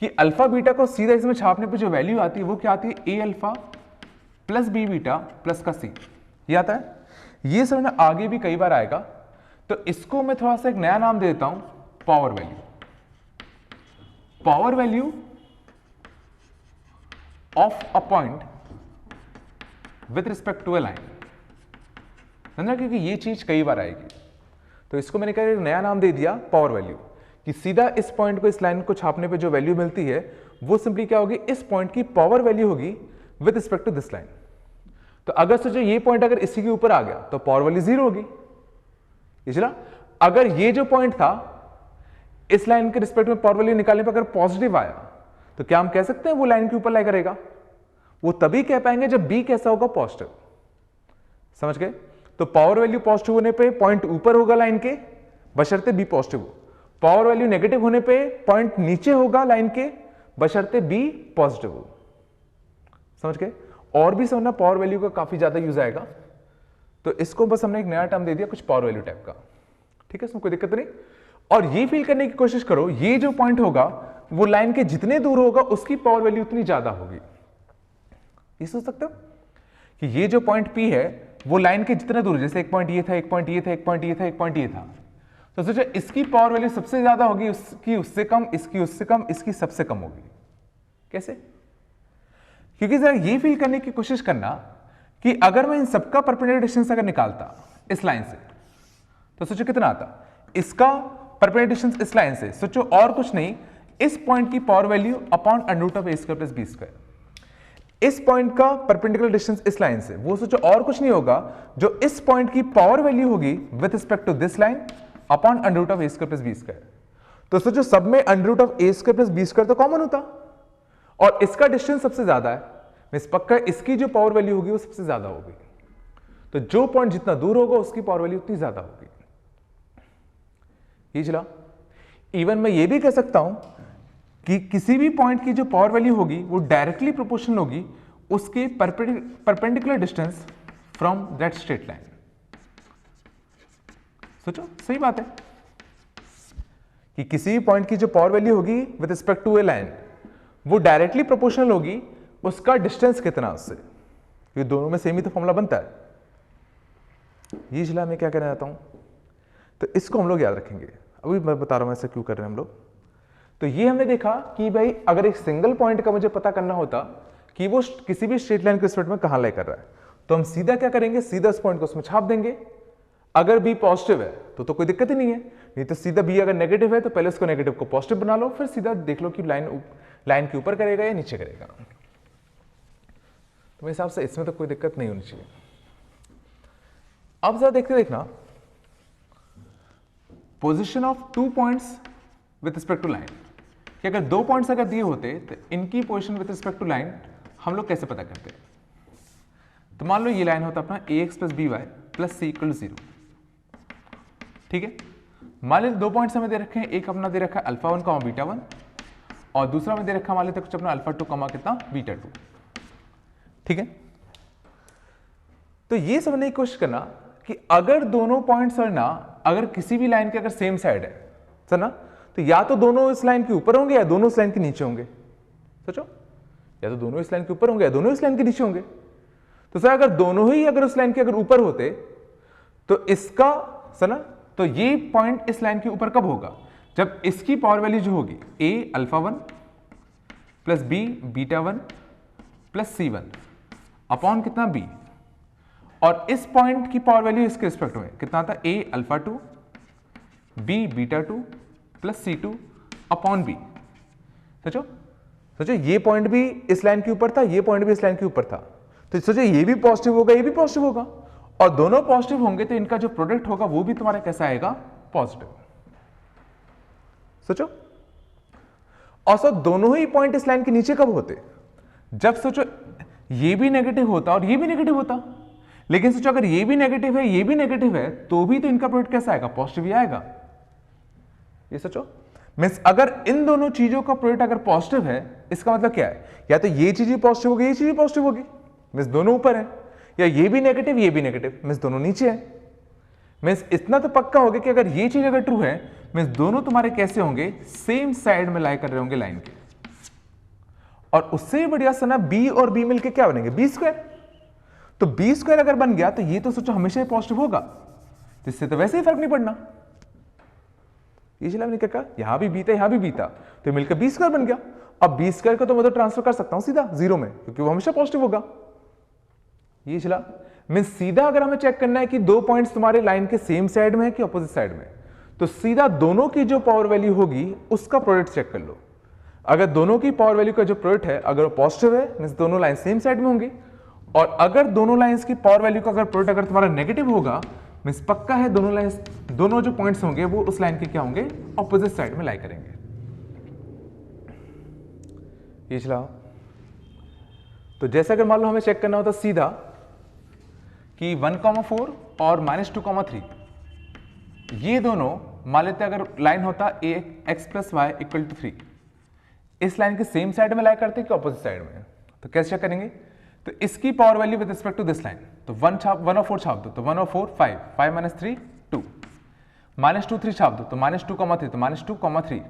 कि अल्फा बीटा को सीधा इसमें छापने पे जो वैल्यू आती है वो क्या आती है, A alpha plus B beta plus का सी, ये आता है। ये सर ना आगे भी कई बार आएगा, तो इसको मैं थोड़ा सा एक नया नाम दे देता हूं, power value. Power value of a point with respect to a line, समझा, क्योंकि ये चीज कई बार आएगी, तो इसको मैंने क्या नया नाम दे दिया पावर वैल्यू, कि सीधा इस पॉइंट को इस लाइन को छापने पे जो वैल्यू मिलती है वो सिंपली क्या होगी, इस पॉइंट की पावर वैल्यू होगी with respect to this line. तो अगर सोचो ये पॉइंट अगर इसी के ऊपर आ गया तो पावर वैल्यू 0 होगी। ये चला, अगर ये जो पॉइंट था इस लाइन के रिस्पेक्ट में पावर वैल्यू निकालने पर अगर पॉजिटिव आया तो क्या हम कह सकते हैं वो लाइन के ऊपर लाई करेगा? वो तभी कह पाएंगे जब बी कैसा होगा? पॉजिटिव। समझ गए? तो पावर वैल्यू पॉजिटिव होने पे पॉइंट ऊपर होगा लाइन के, बशर्ते बी पॉजिटिव हो। पावर वैल्यू नेगेटिव होने पे पॉइंट नीचे होगा लाइन के, बशर्ते बी पॉजिटिव हो। समझ गए? और भी समझना, पावर वैल्यू का काफी ज्यादा यूज आएगा, तो इसको बस हमने एक नया टर्म दे दिया कुछ पावर वैल्यू टाइप का। ठीक है, इसमें कोई दिक्कत नहीं। और ये फील करने की कोशिश करो, ये जो पॉइंट होगा वो लाइन के जितने दूर होगा उसकी पावर वैल्यू उतनी ज्यादा होगी। ये सोच सकते हो कि ये जो पॉइंट P है वो लाइन के जितने दूर, जैसे एक पॉइंट ये था, एक पॉइंट ये था, एक पॉइंट ये था, एक पॉइंट ये था, तो सोचो इसकी पावर वैल्यू सबसे ज्यादा होगी, उसकी उससे कम, इसकी उससे कम, इसकी सबसे कम होगी। कैसे? क्योंकि जरा ये फील करने की कोशिश करना कि अगर मैं इन सबका परपेंडिकुलर डिस्टेंस अगर निकालता इस लाइन से, तो सोचो कितना आता? इसका परपेंडिकुलर डिस्टेंस इस लाइन से, सोचो और कुछ नहीं, इस पॉइंट की power value upon under root of a square plus b square. इस पॉइंट का परपेंडिकुलर डिस्टेंस इस लाइन से, वो सोचो और कुछ नहीं होगा, जो इस पॉइंट की पावर वैल्यू होगी with respect to this line upon under root of a square plus b square. तो सोचो सब में under root of a square plus b square तो कॉमन होता, और इसका डिस्टेंस सबसे ज्यादा है, मिस पक्का इसकी जो पावर वैल्यू होगी वो सबसे ज्यादा होगी। तो जो पॉइंट जितना दूर होगा उसकी पावर वैल्यू उतनी ज्यादा होगी। ये चला। इवन मैं ये भी कह सकता हूं कि किसी भी पॉइंट की जो पावर वैल्यू होगी वो डायरेक्टली प्रोपोर्शनल होगी उसके perpendicular distance from that straight line. सोचो, सही बात है कि किसी भी पॉइंट की जो पावर वैल्यू होगी with respect to a line वो डायरेक्टली प्रोपोर्शनल होगी उसका डिस्टेंस कितना उससे। ये दोनों में सेम ही तो फॉर्मूला बनता है। ये चला मैं क्या कहना चाहता हूं, तो इसको हम लोग याद रखेंगे। अभी मैं बता रहा हूं ऐसा क्यों कर रहे हैं हम लोग। तो ये हमने देखा कि भाई अगर एक सिंगल पॉइंट का मुझे पता करना होता कि वो किसी भी स्ट्रेट लाइन के रिस्पेक्ट में कहां लाई कर रहा है, तो हम सीधा क्या करेंगे, सीधा उस पॉइंट को उसमें छाप देंगे। अगर बी पॉजिटिव है तो कोई दिक्कत ही नहीं है, नहीं तो सीधा बी अगर नेगेटिव है तो पहले उसको नेगेटिव को पॉजिटिव बना लो, फिर सीधा देख लो कि लाइन के ऊपर करेगा या नीचे करेगा। तो मेरे हिसाब से इसमें तो कोई दिक्कत नहीं होनी चाहिए। अब जरा देखना position of two points with respect to line, कि अगर दो पॉइंट्स अगर दिए होते तो इनकी position with respect to line हम लोग कैसे पता करते हैं। तो मान लो ये लाइन होता अपना ax plus B y plus सी इक्वल 0। ठीक है, मान लीजिए दो पॉइंट्स हमें दे रखे हैं, एक अपना दे रखा है अल्फा 1 बीटा 1 और दूसरा में दे रखा मान लेते कुछ अपना अल्फा 2 कितना बीटा 2। ठीक है, तो ये समझने की कोशिश करना कि अगर दोनों पॉइंट्स है ना, अगर किसी भी लाइन के अगर सेम साइड है सर ना, तो या तो दोनों इस लाइन के ऊपर होंगे या दोनों इस लाइन के नीचे होंगे। सोचो, या तो दोनों इस लाइन के ऊपर होंगे या दोनों इस लाइन के नीचे होंगे। तो सर अगर दोनों ही अगर उस लाइन के अगर ऊपर होते तो इसका सर ना, तो ये पॉइंट इस लाइन के ऊपर कब होगा, जब इसकी पावर वैल्यू जो होगी a alpha 1 plus b beta 1 plus c1 upon कितना b, और इस पॉइंट की पावर वैल्यू इसके रिस्पेक्ट में कितना था a alpha 2 b beta 2 plus c2 upon b। सोचो ये पॉइंट भी इस लाइन के ऊपर था, ये पॉइंट भी इस लाइन के ऊपर था, तो सोचो ये भी पॉजिटिव होगा, ये भी पॉजिटिव होगा, और दोनों पॉजिटिव होंगे तो इनका जो प्रोडक्ट होगा वो भी तुम्हारा कैसा आएगा, पॉजिटिव। सोचो, और सर दोनों ही पॉइंट इस लाइन के नीचे कब होते, जब सोचो ये भी नेगेटिव होता और ये भी नेगेटिव होता। लेकिन सोचो अगर ये भी नेगेटिव है ये भी नेगेटिव है तो भी तो इनका प्रोडक्ट कैसा आएगा, पॉजिटिव ही आएगा। ये सोचो, मींस अगर इन दोनों चीजों का प्रोडक्ट अगर पॉजिटिव है इसका मतलब क्या है, या तो ये चीज पॉजिटिव होगी ये चीज पॉजिटिव होगी, मींस दोनों ऊपर है, या ये भी नेगेटिव ये भी नेगेटिव, मींस दोनों नीचे है। मींस इतना तो पक्का होगा कि अगर ये चीज अगर ट्रू है मींस दोनों तुम्हारे कैसे होंगे, सेम साइड में लाई कर रहे होंगे लाइन के। और उससे बढ़िया सना बी और बी मिलके क्या बनेंगे, बी स्क्वायर। तो बी स्क्वायर अगर बन गया तो ये तो सोचो हमेशा ही पॉजिटिव होगा, तो इससे तो वैसे ही फर्क नहीं पड़ना। ये चला मैंने क्या कहा, यहां भी बी था यहां भी बी था, तो मिलकर बी स्क्वायर बन गया। अब बी स्क्वायर को तो मैं तो ट्रांसफर कर सकता हूं सीधा जीरो में, क्योंकि वो हमेशा पॉजिटिव होगा। ये चला मींस सीधा अगर हमें चेक करना है कि दो पॉइंट्स तुम्हारे लाइन के सेम साइड में है कि ऑपोजिट साइड में, तो सीधा दोनों की जो पावर वैल्यू होगी उसका प्रोडक्ट चेक कर लो। अगर दोनों की पावर वैल्यू का जो प्रोडक्ट है अगर वो पॉजिटिव है मींस दोनों लाइन सेम साइड में होंगी, और अगर दोनों लाइंस की पावर वैल्यू का अगर प्रोडक्ट अगर तुम्हारा नेगेटिव होगा मीन्स पक्का है दोनों लाइन, दोनों जो पॉइंट्स होंगे वो उस लाइन के क्या होंगे, ऑपोजिट साइड में लाई करेंगे। ये चलाओ। तो जैसे अगर मान लो हमें चेक करना होता सीधा कि 1,4 और -2,3 ये दोनों मान लेते अगर लाइन होता x + y = 3, इस लाइन के सेम साइड में लाई करते कि ऑपोजिट साइड में, तो कैसे चेक करेंगे, तो इसकी power value with respect to this line, तो 1/4 छाप दो तो 1/4 5, 5 - 3 2, -2 3 छाप दो तो -2,3, तो -2,3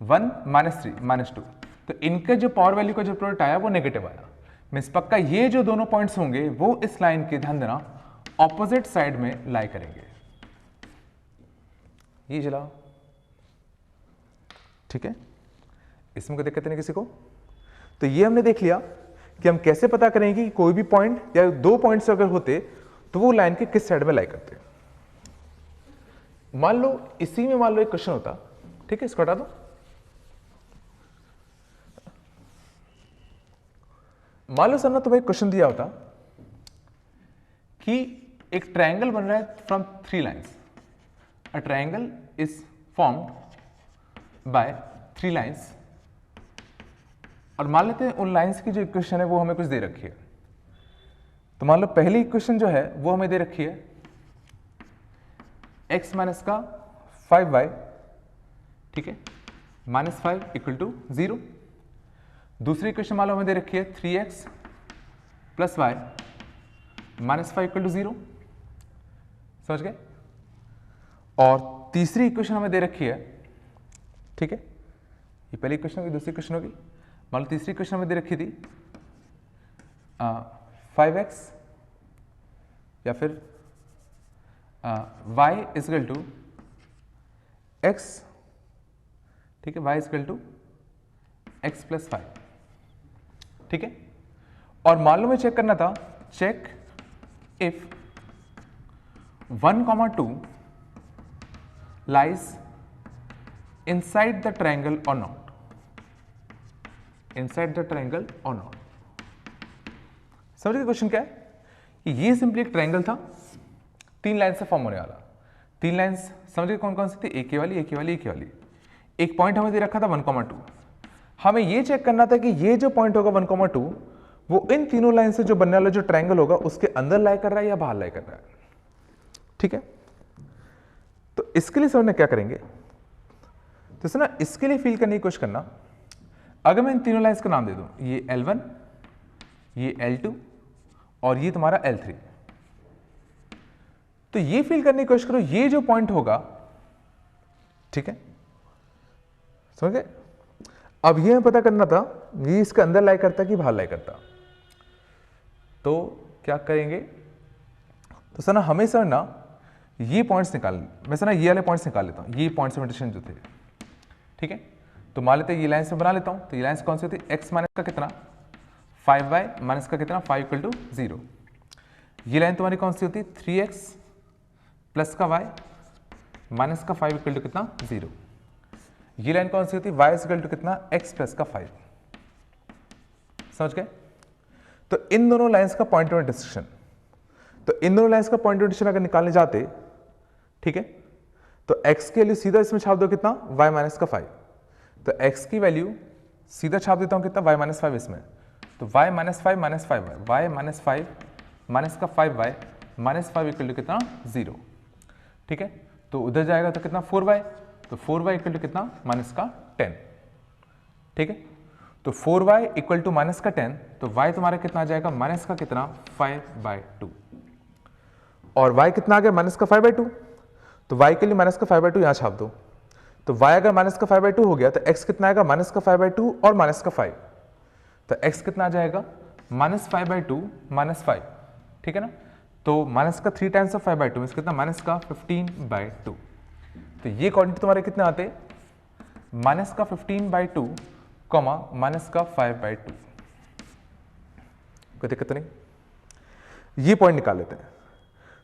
1 -3 -2, तो इनके जो पावर वैल्यू का जो प्रोडक्ट आया वो नेगेटिव आया। मीन्स पक्का ये जो दोनों पॉइंट्स होंगे वो इस लाइन के, ध्यान देना, ऑपोजिट साइड में लाई करेंगे। ये चला, ठीक है, इसमें कोई दिक्कत नहीं किसी को। तो ये हमने देख लिया कि हम कैसे पता करेंगे कि कोई भी पॉइंट या दो पॉइंट्स अगर होते तो वो लाइन के किस साइड में लाई करते। मान लो इसी में मान लो एक क्वेश्चन होता, ठीक है, इसको हटा दो। मान लो सर ना तुम्हें एक क्वेश्चन दिया होता कि एक ट्रायंगल बन रहा है from 3 lines, a triangle is formed by 3 lines, और मान लेते हैं उन लाइंस की जो इक्वेशन है वो हमें कुछ दे रखी है। तो मान लो पहली इक्वेशन जो है वो हमें दे रखी है x - का 5y, ठीक है, -5 = 0। दूसरी इक्वेशन मान लो हमें दे रखी है 3x + y -5 = 0, समझ गए। और तीसरी इक्वेशन हमें दे रखी है, ठीक है, ये पहली इक्वेशन होगी, दूसरी इक्वेशन होगी। मान लो तीसरी इक्वेशन हमें दे रखी थी 5x या फिर y = x, ठीक है, y = x + 5, ठीक है। और मान लो मैं चेक करना था, check if 1,2 lies inside the triangle or not, inside the triangle or not। समझ गए क्वेश्चन क्या है, ये सिंपली एक ट्रायंगल था, 3 लाइन से फॉर्म होने वाला। 3 लाइंस समझ गए कौन कौन सी थी, एक ही वाली, एक ही वाली, एक ही वाली। एक पॉइंट हमें दे रखा था 1,2, हमें ये चेक करना था कि ये जो पॉइंट होगा 1,2 वो इन तीनों लाइन से जो बनने वाला जो ट्रायंगल होगा उसके अंदर लाई कर रहा है या बाहर लाई कर रहा है, ठीक है। तो इसके लिए सर ने क्या करेंगे, तो सर ना इसके लिए फील करने की कोशिश करना, अगर मैं इन तीनों लाइंस का नाम दे दूं, ये L1, ये L2 और ये तुम्हारा L3, तो ये फील करने की कोशिश करो ये जो पॉइंट होगा, ठीक है, समझ गए। अब ये हमें पता करना था ये इसके अंदर लाई करता कि बाहर लाई करता, तो क्या करेंगे, तो सर ना हमें सर ना ये पॉइंट्स निकाल, मैं सर ना ये वाले पॉइंट्स निकाल लेता हूँ, ये पॉइंट्स ऑफ इंटरसेक्शन जो थे, ठीक है। तो मान लेते हैं ये लाइन्स में बना लेता हूँ, तो ये लाइन्स कौन सी होती है, x - का कितना 5y - का कितना 5 = 0। ये लाइन तुम्हारी कौन सी होती है 3x + का y - का 5 = कितना 0। ये लाइन कौन सी होती है y = कितना x + का 5, समझ गए। तो इन दोनों लाइंस का पॉइंट ऑफ इंटरसेक्शन, तो इन दोनों लाइंस का पॉइंट ऑफ इंटरसेक्शन अगर निकालने जाते, ठीक है, तो x के वैल्यू सीधा इसमें छाप दो कितना y - का 5, तो x की वैल्यू सीधा छाप देता हूं कितना y - 5 इसमें, तो y - 5 - 5y, y - 5 - का 5y - 5 = कितना 0, ठीक है। तो उधर जाएगा तो कितना 4y, तो 4y = कितना -का 10, ठीक है। तो 4y = का 10, तो y तुम्हारा कितना आ जाएगा का कितना 5/2, और y कितना आ गया का 5/2, तो y के लिए का 5/2 यहां छाप दो, तो y अगर का 5/2 हो गया तो x कितना आएगा का 5/2 और का 5, तो x कितना आ जाएगा -5/2 -5, ठीक है ना। तो का 3 टाइम्स ऑफ 5/2 मींस कितना का 15/2, तो ये क्वांटिटी तुम्हारे कितने आते का 15/2 का 5/2, कोई दिक्कत नहीं। ये पॉइंट निकाल लेते हैं,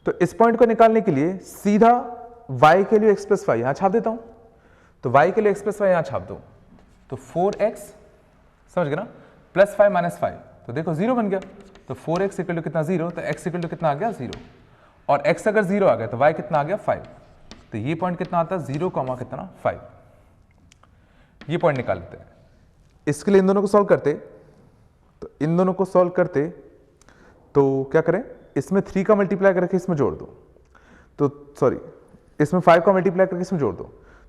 तो इस पॉइंट को निकालने के लिए सीधा y के लिए x + y यहां छाप देता हूं, तो y के लिए x + y यहां छाप दो, तो 4x, समझ गए ना, +5 - 5, तो देखो 0 बन गया, तो 4x = कितना 0, तो x = कितना आ गया 0, और x अगर 0 आ गया तो y कितना आ गया 5। तो ये पॉइंट कितना आता है 0, कितना 5। ये पॉइंट निकाल लेते हैं। इसके लिए इन दोनों को सॉल्व करते, तो इन दोनों को सॉल्व करते तो क्या करें, इसमें 3 का मल्टीप्लाई करके इसमें जोड़ दो, तो सॉरी इसमें 5 का मल्टीप्लाई करके इसमें जोड़ दो,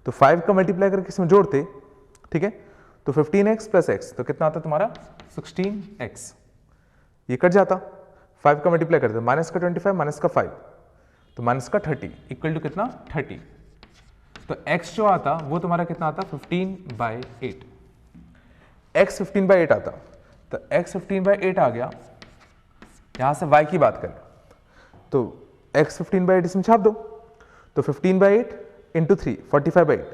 तो 5 का मल्टीप्लाई करके इसमें जोड़ते, ठीक है, तो 15x प्लस x तो कितना आता तुम्हारा 16x। ये कट जाता, 5 का मल्टीप्लाई करते माइनस का 25 माइनस का 5 तो माइनस का 30 इक्वल टू कितना 30। तो x जो आता वो तुम्हारा कितना आता 15/8। x 15/8 आता, तो x 15/8 आ गया। यहां से y की बात करें तो x 15/8 इसमें छाप दो, तो 15/8 इंटू 3 45/8,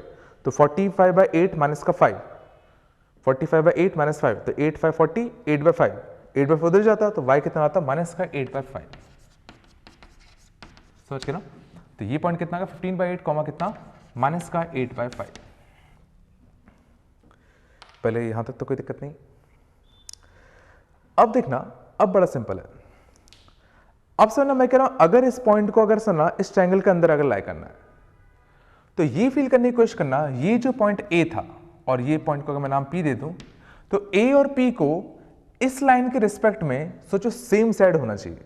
तो 45/8 माइनस का 5, 45/8 माइनस 5 तो 8 5 40, 8/5, 8/5 उधर जाता तो y कितना आता माइनस का 8/5। समझ के ना, तो ये पॉइंट कितना का 15/8 कॉमा कितना माइनस का 8/5। पहले यहां तक तो कोई दिक्कत नहीं। अब देखना, अब बड़ा सिंपल है। अब समझना, मैं कह रहा हूं अगर इस पॉइंट को अगर समझना इस ट्रायंगल के अंदर अगर लाई करना है तो ये फील करने की कोशिश करना, ये जो पॉइंट A था और ये पॉइंट को अगर मैं नाम P दे दूं तो A और P को इस लाइन के रिस्पेक्ट में सोचो सेम साइड होना चाहिए।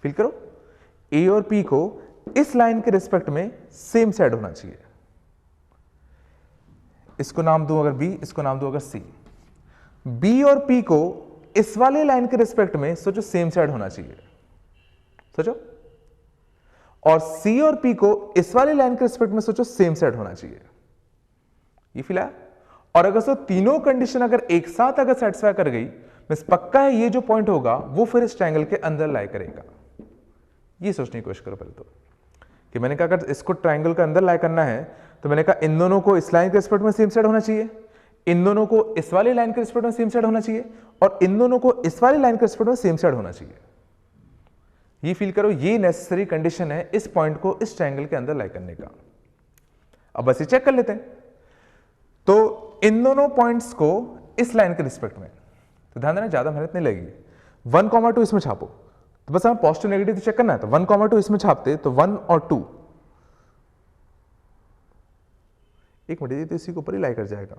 फील करो, A और P को इस लाइन के रिस्पेक्ट में सेम साइड होना चाहिए। इसको नाम दूं अगर B, इसको नाम दूं अगर C। B और P को इस वाले लाइन के रिस्पेक्ट में सोचो सेम साइड होना चाहिए, सोचो। और C और P को इस वाले लाइन के रिस्पेक्ट में सोचो सेम साइड होना चाहिए। ये फील आया? और अगर सो तीनों कंडीशन अगर एक साथ अगर सेटिस्फाई कर गई, मींस पक्का है ये जो पॉइंट होगा वो फिर इस ट्रायंगल के अंदर लाई करेगा। ये सोचने की कोशिश करो पहले तो, कि मैंने कहा अगर इसको ट्रायंगल के अंदर लाई करना है तो मैंने कहा इन दोनों को इस लाइन के रिस्पेक्ट में सेम साइड होना चाहिए, इन दोनों को इस वाली लाइन के रिस्पेक्ट में सेम साइड होना चाहिए, और इन दोनों को इस वाली लाइन के रिस्पेक्ट में सेम साइड होना चाहिए। ये फील करो, ये नेसेसरी कंडीशन है इस पॉइंट को इस ट्रायंगल के अंदर लाई करने का। अब बस ये चेक कर लेते हैं। तो इन दोनों पॉइंट्स को इस लाइन के रिस्पेक्ट में, तो ध्यान देना ज्यादा मेहनत नहीं लगेगी। 1, 2 इसमें छापो, तो बस हमें पॉजिटिव नेगेटिव तो चेक करना है, तो 1, 2 इसमें छापते तो 1 और 2, एक मिनट, ये तो इसी के ऊपर ही लाई कर जाएगा,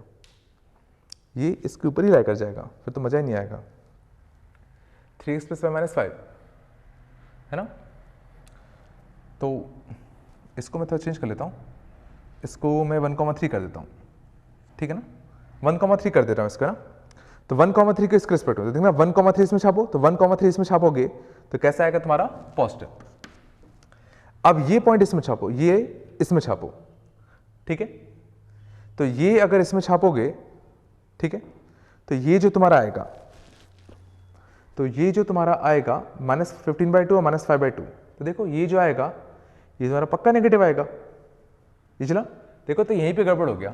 ये इसके ऊपर ही लाई कर जाएगा, फिर तो मजा ही नहीं आएगा। 3x + y - 5 है ना। तो इसको मैं थोड़ा चेंज कर लेता हूं, इसको मैं 1, 3 कर देता हूं, ठीक है ना। 1, 3 कर देता हूं इसका ना। तो 1, 3 के इसके रिस्पेक्ट में देखना, 1, 3 इसमें छापो, तो 1, 3 इसमें छापोगे तो कैसा आएगा तुम्हारा पॉजिटिव। अब ये पॉइंट इसमें छापो, ये इसमें छापो, ठीक है। तो ये अगर इसमें छापोगे, ठीक है, तो ये जो तुम्हारा आएगा, तो ये जो तुम्हारा आएगा -15/2 और -5/2, तो देखो ये जो आएगा ये तुम्हारा पक्का नेगेटिव आएगा। ये चला देखो, तो यहीं पे गड़बड़ हो गया,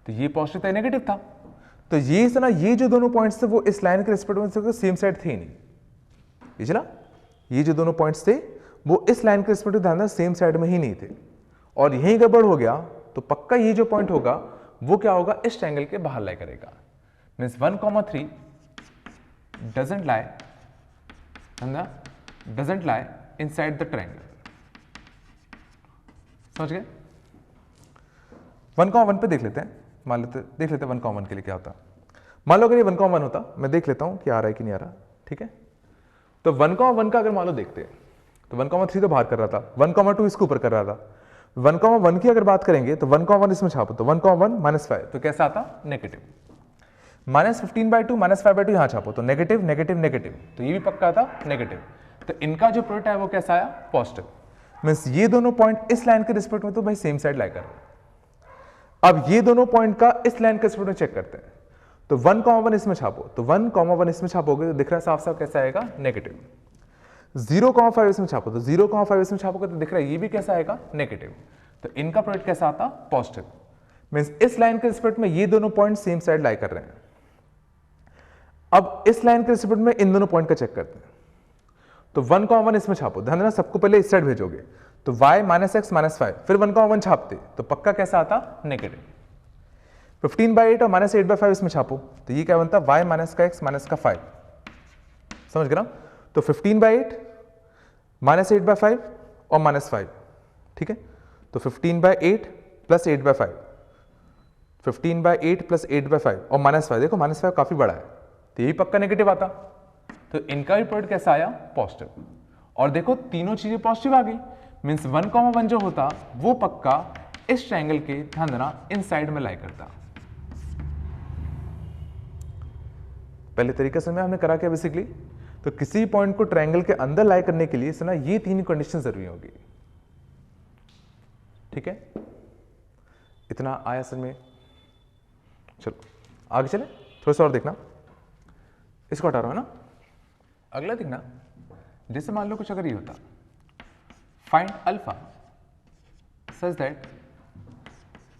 तो ये पॉजिटिव था नेगेटिव था, तो ये ना ये जो दोनों पॉइंट्स थे वो इस लाइन के रिस्पेक्ट में सेम साइड थे ही नहीं। ये चला, ये जो दोनों पॉइंट्स थे वो इस लाइन के रिस्पेक्ट में ध्यान सेम साइड में ही नहीं थे, और यहीं गड़बड़ हो गया, तो पक्का ये जो पॉइंट होगा वो क्या होगा इस ट्रायंगल के बाहर लाई करेगा। Means 1, 3 doesn't lie inside the triangle. समझ गए। 1, पे देख लेते हैं, देख लेते हैं 1, के लिए क्या होता। मान लो अगर ये 1, होता, मैं देख लेता हूं कि आ रहा है कि नहीं आ रहा, ठीक है। तो 1, का अगर मान लो देखते हैं तो 1, 3 तो बाहर कर रहा था, 1, 2 इसके ऊपर कर रहा था। 1, की अगर बात करेंगे तो 1, इसमें छापो, तो 1, -5 तो कैसा आता नेगेटिव। -15/2 -5/2 यहां छापो तो नेगेटिव नेगेटिव नेगेटिव, तो ये भी पक्का था नेगेटिव। तो इनका जो प्रोडक्ट है वो कैसा आया पॉजिटिव। मीन्स ये दोनों पॉइंट इस लाइन के रिस्पेक्ट में तो भाई सेम साइड लाई कर रहे हैं। अब ये दोनों पॉइंट का इस लाइन के रिस्पेक्ट में चेक करते हैं, तो 1, इसमें छापो, तो 1, इसमें छापोगे तो दिख रहा है साफ साफ कैसा आएगा नेगेटिव। 0, इसमें छापो, तो 0, इसमें छापोगे तो दिख रहा है ये भी कैसा आएगा नेगेटिव। तो इनका प्रोडक्ट कैसा आता पॉजिटिव। मीन्स इस लाइन के रिस्पेक्ट में ये दोनों पॉइंट सेम साइड लाई कर रहे हैं। अब इस लाइन के रिस्पेक्ट में इन दोनों पॉइंट का चेक करते हैं, तो 1, इसमें छापो, ध्यान देना सबको पहले इस साइड भेजोगे, तो y -x -5 फिर 1, छापते तो पक्का कैसा आता नेगेटिव। 15/8 और -8/5 इसमें छापो, तो ये क्या बनता y -x -5। समझ गए ना। तो 15/8 -8/5 और -5, ठीक है। तो 15/8 प्लस 8/5, 15/8 प्लस 8/5 और -5, देखो -5 काफी बड़ा है तो यही पक्का नेगेटिव आता। तो इनका भी प्रोडक्ट कैसा आया? पॉजिटिव। और देखो तीनों चीजें पॉजिटिव आ गई, मीन्स 1,1 जो होता वो पक्का इस ट्रायंगल के, ध्यान देना, इन साइड में लाई करता। पहले तरीका से हमने करा क्या बेसिकली, तो किसी पॉइंट को ट्रायंगल के अंदर लाई करने के लिए ना ये तीन कंडीशन जरूरी होगी, ठीक है। इतना आया समझ में? चलो आगे चले, थोड़ा सा और देखना, इसको हटा रहा हूं ना। अगला देखना, जैसे मान लो कुछ अगर ये होता, find alpha such that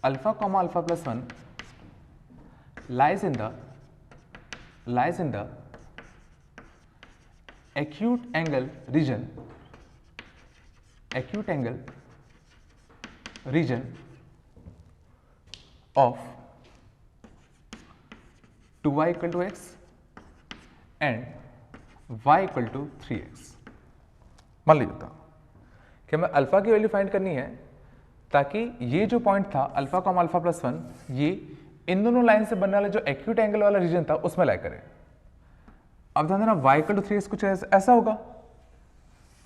alpha comma alpha plus 1 lies in the acute angle region of 2y equal to x and y equal to 3x। मान लीजिए कि हमें अल्फा की वैल्यू फाइंड करनी है ताकि ये जो पॉइंट था अल्फा कॉमा अल्फा प्लस 1, ये इन दोनों लाइन से बनने वाला जो एक्यूट एंगल वाला रीजन था उसमें लाई करे। अब ध्यान देना, y इक्वल टू 3x कुछ ऐसा होगा,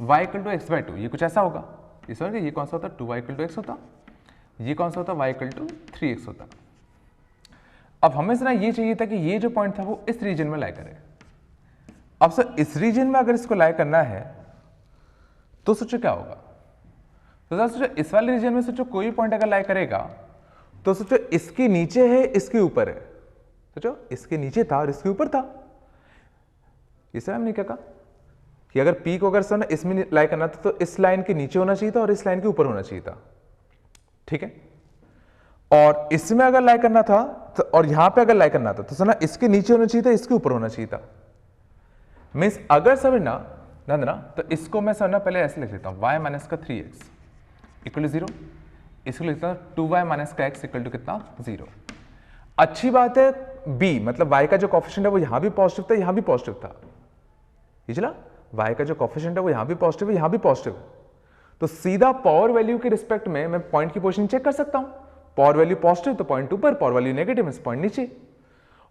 y इक्वल टू x/2 ये कुछ ऐसा होगा। इस बार ये कौन सा होता? 2y इक्वल टू x होता। ये कौन सा होता? y इक्वल टू 3x होता। अब हमें ना ये चाहिए था कि ये जो पॉइंट था वो इस रीजन में लाई करे। अब सर इस रीजन में अगर इसको लाई करना है तो सोचो क्या होगा? तो सर सोचो इस वाले रीजन में सोचो कोई पॉइंट अगर लाई करेगा तो सोचो इसके नीचे है, इसके ऊपर है। सोचो इसके नीचे था और इसके ऊपर था। इसे हमने क्या कहा कि अगर P को अगर सर इसमें लाई करना था तो इस लाइन के नीचे होना चाहिए था और इस लाइन के ऊपर होना चाहिए था, ठीक है। और इसमें अगर लाई करना था तो, और यहां पे अगर लाई करना था तो सर ना इसके नीचे होना चाहिए था, इसके ऊपर होना चाहिए था। मीन्स अगर समझना ध्यान देना, तो इसको मैं समझना पहले ऐसे लिख लेता हूं, y माइनस का 3x इक्वल टू 0, इसको लिखता हूं 2y माइनस का x इक्वल टू कितना? 0। अच्छी बात है b मतलब y का जो कोफिशिएंट है वो यहां भी पॉजिटिव था, यहां भी पॉजिटिव था। ये चला, y का जो कोफिशिएंट है वो यहां भी पॉजिटिव है, यहां भी पॉजिटिव है। तो सीधा पावर वैल्यू के रिस्पेक्ट में मैं पॉइंट की पोजीशन चेक कर सकता हूं। पावर वैल्यू पॉजिटिव तो पॉइंट ऊपर, पावर वैल्यू नेगेटिव है पॉइंट नीचे।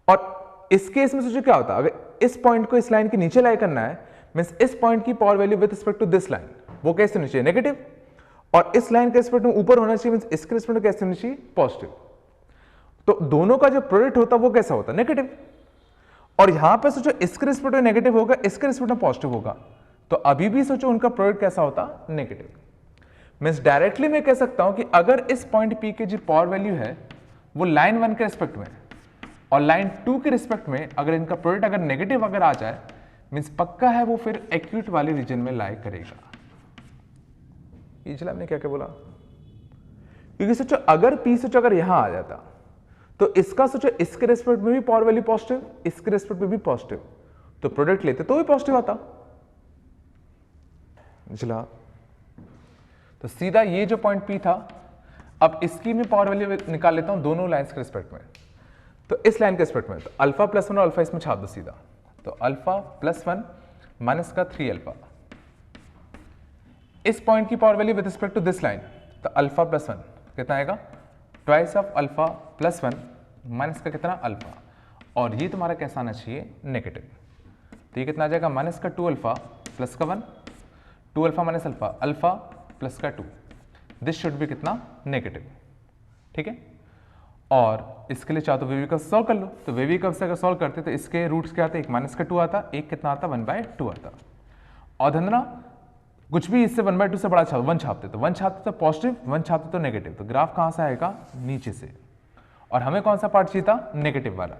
और इस केस में सोचो क्या होता, अगर इस पॉइंट को इस लाइन के नीचे लाई करना है, मींस इस पॉइंट की power value with respect to this line वो कैसे नीचे? नेगेटिव। और इस लाइन के रिस्पेक्ट में ऊपर होना चाहिए, मींस इसके रिस्पेक्ट में कैसे होना चाहिए? पॉजिटिव। तो दोनों का जो प्रोडक्ट होता वो कैसा होता? नेगेटिव। और यहां पे सोचो इसके रिस्पेक्ट में नेगेटिव होगा, इसके रिस्पेक्ट में पॉजिटिव होगा, तो अभी भी सोचो उनका प्रोडक्ट कैसा होता? नेगेटिव। मींस डायरेक्टली मैं कह सकता हूं कि अगर इस पॉइंट P की जो पावर वैल्यू है वो लाइन 1 के रिस्पेक्ट में और लाइन 2 के रिस्पेक्ट में अगर इनका प्रोडक्ट अगर नेगेटिव अगर आ जाए, मींस पक्का है वो फिर एक्यूट वाले रीजन में लाई करेगा। ये चला हमने क्या क्या बोला, क्योंकि सोचो अगर P सोचो अगर यहां आ जाता तो इसका सोचो इसके रिस्पेक्ट में भी पावर वैल्यू पॉजिटिव, इसके रिस्पेक्ट में भी पॉजिटिव, तो प्रोडक्ट लेते तो भी पॉजिटिव आता। चला तो सीधा ये जो पॉइंट P था, अब इसकी मैं पावर वैल्यू निकाल लेता हूं दोनों लाइंस के रिस्पेक्ट में। तो इस लाइन के रिस्पेक्ट में तो अल्फा प्लस 1 और अल्फा इसमें छाप दो सीधा, तो अल्फा प्लस 1 माइनस का 3 अल्फा। इस पॉइंट की power value with respect to this line, तो अल्फा प्लस 1 कितना आएगा? Twice of alpha plus 1 minus का कितना? अल्फा। और ये तुम्हारा कैसा आना चाहिए? नेगेटिव। तो ये कितना आ जाएगा? माइनस का 2 अल्फा प्लस का 1, 2 alpha minus alpha, alpha plus का 2, दिस शुड भी कितना? नेगेटिव, ठीक है। और इसके लिए चाहो तो वेवी कर्व सॉल्व कर लो, तो वेवी कर्व से अगर सॉल्व करते तो इसके रूट्स क्या आते? एक माइनस का 2 आता, एक कितना आता? 1/2 आता। और धंधना कुछ भी इससे 1/2 से बड़ा 1 छापते तो 1 छापते तो पॉजिटिव, 1 छापते तो नेगेटिव, तो ग्राफ कहां से आएगा? नीचे से। और हमें कौन सा पार्ट चाहिए था? नेगेटिव वाला।